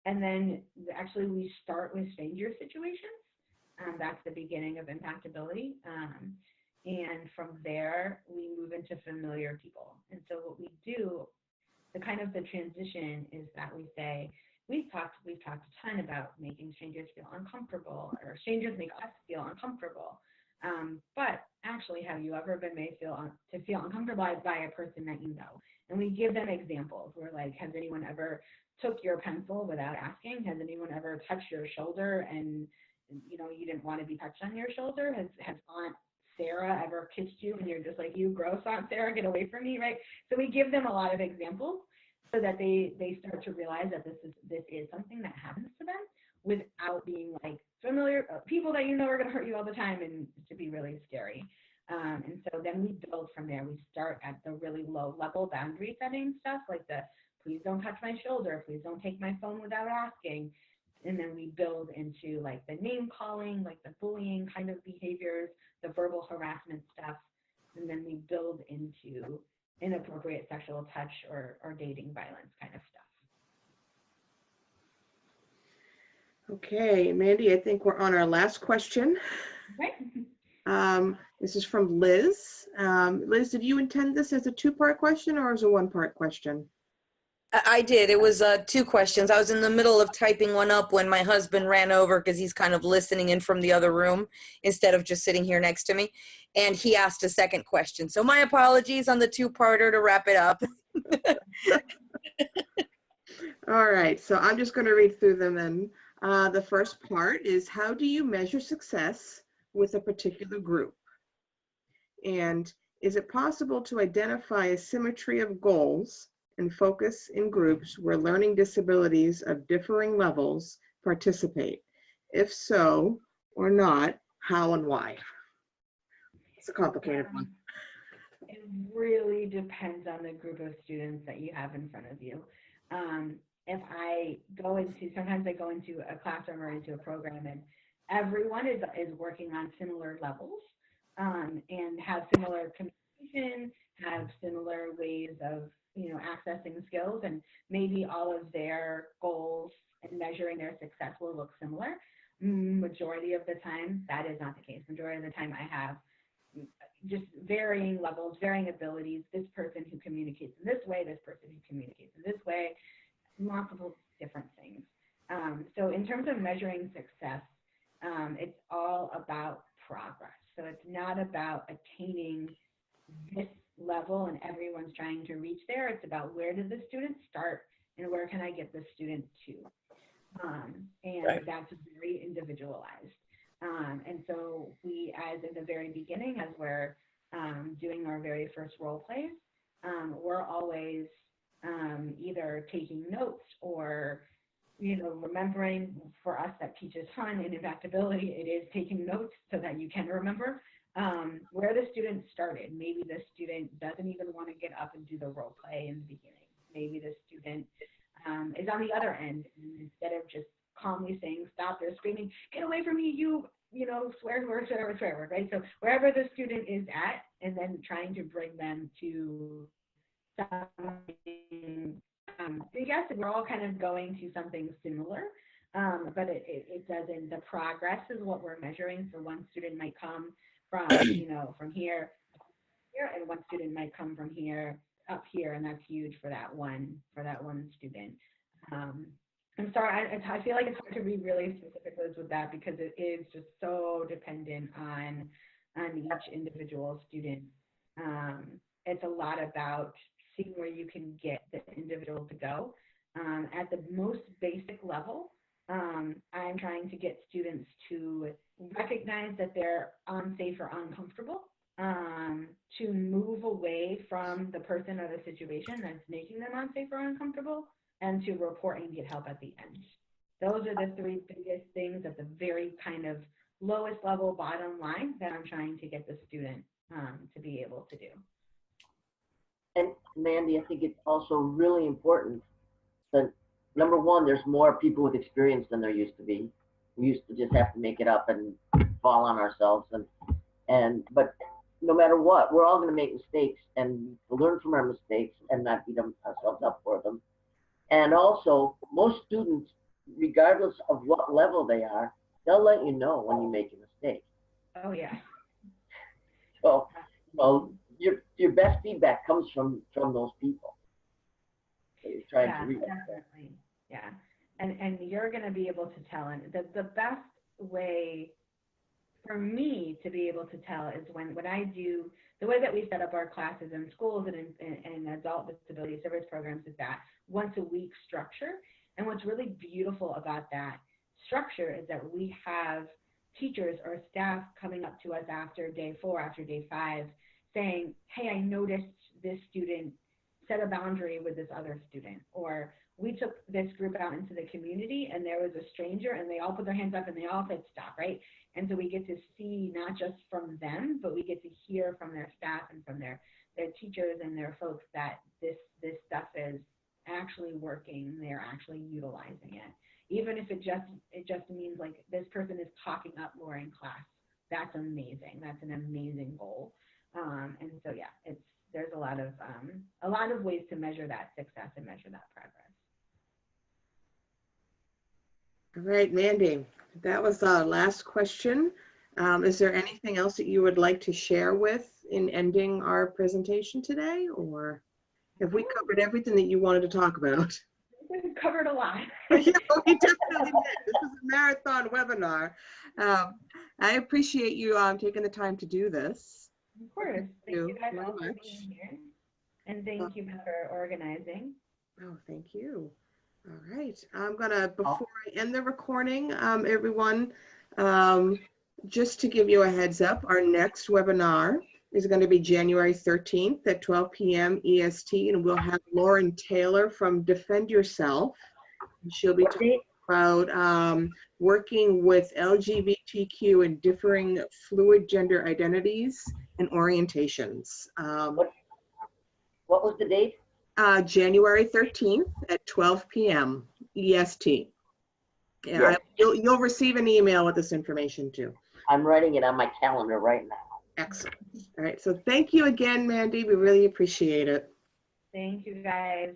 And then actually we start with stranger situations. That's the beginning of impactability. And from there, we move into familiar people. And so what we do, the transition is that we say, we've talked a ton about making strangers feel uncomfortable, or strangers make us feel uncomfortable. But actually, have you ever been made to feel uncomfortable by a person that you know? And we give them examples. We're like, has anyone ever took your pencil without asking? Has anyone ever touched your shoulder and you didn't want to be touched on your shoulder? Has Aunt Sarah ever kissed you and you're just like, you gross Aunt Sarah, get away from me, right? So we give them a lot of examples so that they start to realize that this is something that happens to them without being like familiar people that are going to hurt you all the time and to be really scary. And so then we build from there. We start at the really low level boundary setting stuff, like the please don't touch my shoulder, please don't take my phone without asking. And then we build into like the name calling, like the bullying kind of behaviors, the verbal harassment stuff. And then we build into inappropriate sexual touch or dating violence kind of stuff. Okay, Mandy, I think we're on our last question. Right. This is from Liz. Liz, did you intend this as a 2-part question or as a 1-part question? I did. It was 2 questions. I was in the middle of typing one up when my husband ran over because he's kind of listening in from the other room instead of just sitting here next to me. And he asked a second question. So my apologies on the 2-parter to wrap it up. All right, so I'm just going to read through them then. The first part is, how do you measure success with a particular group? And is it possible to identify a symmetry of goals and focus in groups where learning disabilities of differing levels participate? If so or not, how and why? It's a complicated one. It really depends on the group of students that you have in front of you. If I go into, sometimes I go into a classroom or into a program and everyone is working on similar levels and have similar communication, have similar ways of, accessing skills, and maybe all of their goals and measuring their success will look similar. Majority of the time, that is not the case. Majority of the time I have just varying levels, varying abilities, this person who communicates in this way, this person who communicates in this way, multiple different things. So in terms of measuring success, it's all about progress. So it's not about attaining this level and everyone's trying to reach there. It's about where did the student start and where can I get the student to? And Right. That's very individualized. And so we, as in the very beginning, as we're doing our very first role plays, we're always either taking notes or, remembering. For us that teaches fun and adaptability, it is taking notes so that you can remember where the student started. Maybe the student doesn't even want to get up and do the role play in the beginning. Maybe the student is on the other end, and instead of just calmly saying, stop, they're screaming, get away from me, swear word, swear word, right? So wherever the student is at, and then trying to bring them to something, yes, we're all kind of going to something similar, but it doesn't, the progress is what we're measuring. So one student might come from, from here, and one student might come from here up here, and that's huge for that one student. I'm sorry, I feel like it's hard to be really specific with that because it is just so dependent on each individual student. It's a lot about seeing where you can get the individual to go. At the most basic level, I'm trying to get students to recognize that they're unsafe or uncomfortable, to move away from the person or the situation that's making them unsafe or uncomfortable, and to report and get help at the end. Those are the three biggest things at the very kind of lowest level, bottom line, that I'm trying to get the student to be able to do. And Mandy, I think it's also really important that, number one, there's more people with experience than there used to be. We used to just have to make it up and fall on ourselves, but no matter what, we're all going to make mistakes, and to learn from our mistakes and not beat ourselves up for them. And also, most students, regardless of what level they are, they'll let you know when you make a mistake. Oh yeah. So, your best feedback comes from those people that you're trying to reach. Definitely. Yeah. And you're going to be able to tell. And the best way for me to be able to tell is when I do, the way that we set up our classes in schools and in adult disability service programs is that once a week structure. And what's really beautiful about that structure is that we have teachers or staff coming up to us after day 4, after day 5, saying, hey, I noticed this student set a boundary with this other student, or we took this group out into the community and there was a stranger and they all put their hands up and they all said stop, right? And so we get to see not just from them, but we get to hear from their staff and from their teachers and their folks that this stuff is actually working, they're actually utilizing it. Even if it just means like this person is talking up more in class. That's amazing. That's an amazing goal. And so yeah, there's a lot of ways to measure that success and measure that progress. All right, Mandy, that was our last question. Is there anything else that you would like to share in ending our presentation today, or have we covered everything that you wanted to talk about? We've covered a lot. Yeah, we definitely did. This is a marathon webinar. I appreciate you taking the time to do this. Of course. Thank you guys very all for much. being here. And thank you for organizing. Oh, thank you. All right. I'm going to, before I end the recording, everyone, just to give you a heads up, our next webinar is going to be January 13th at 12 p.m. EST, and we'll have Lauren Taylor from Defend Yourself. She'll be What talking date? about working with LGBTQ and differing fluid gender identities and orientations. What was the date? January 13th at 12 p.m. EST. Yeah, Yes. you'll receive an email with this information too. I'm writing it on my calendar right now. Excellent. All right, so thank you again, Mandy. We really appreciate it. Thank you, guys.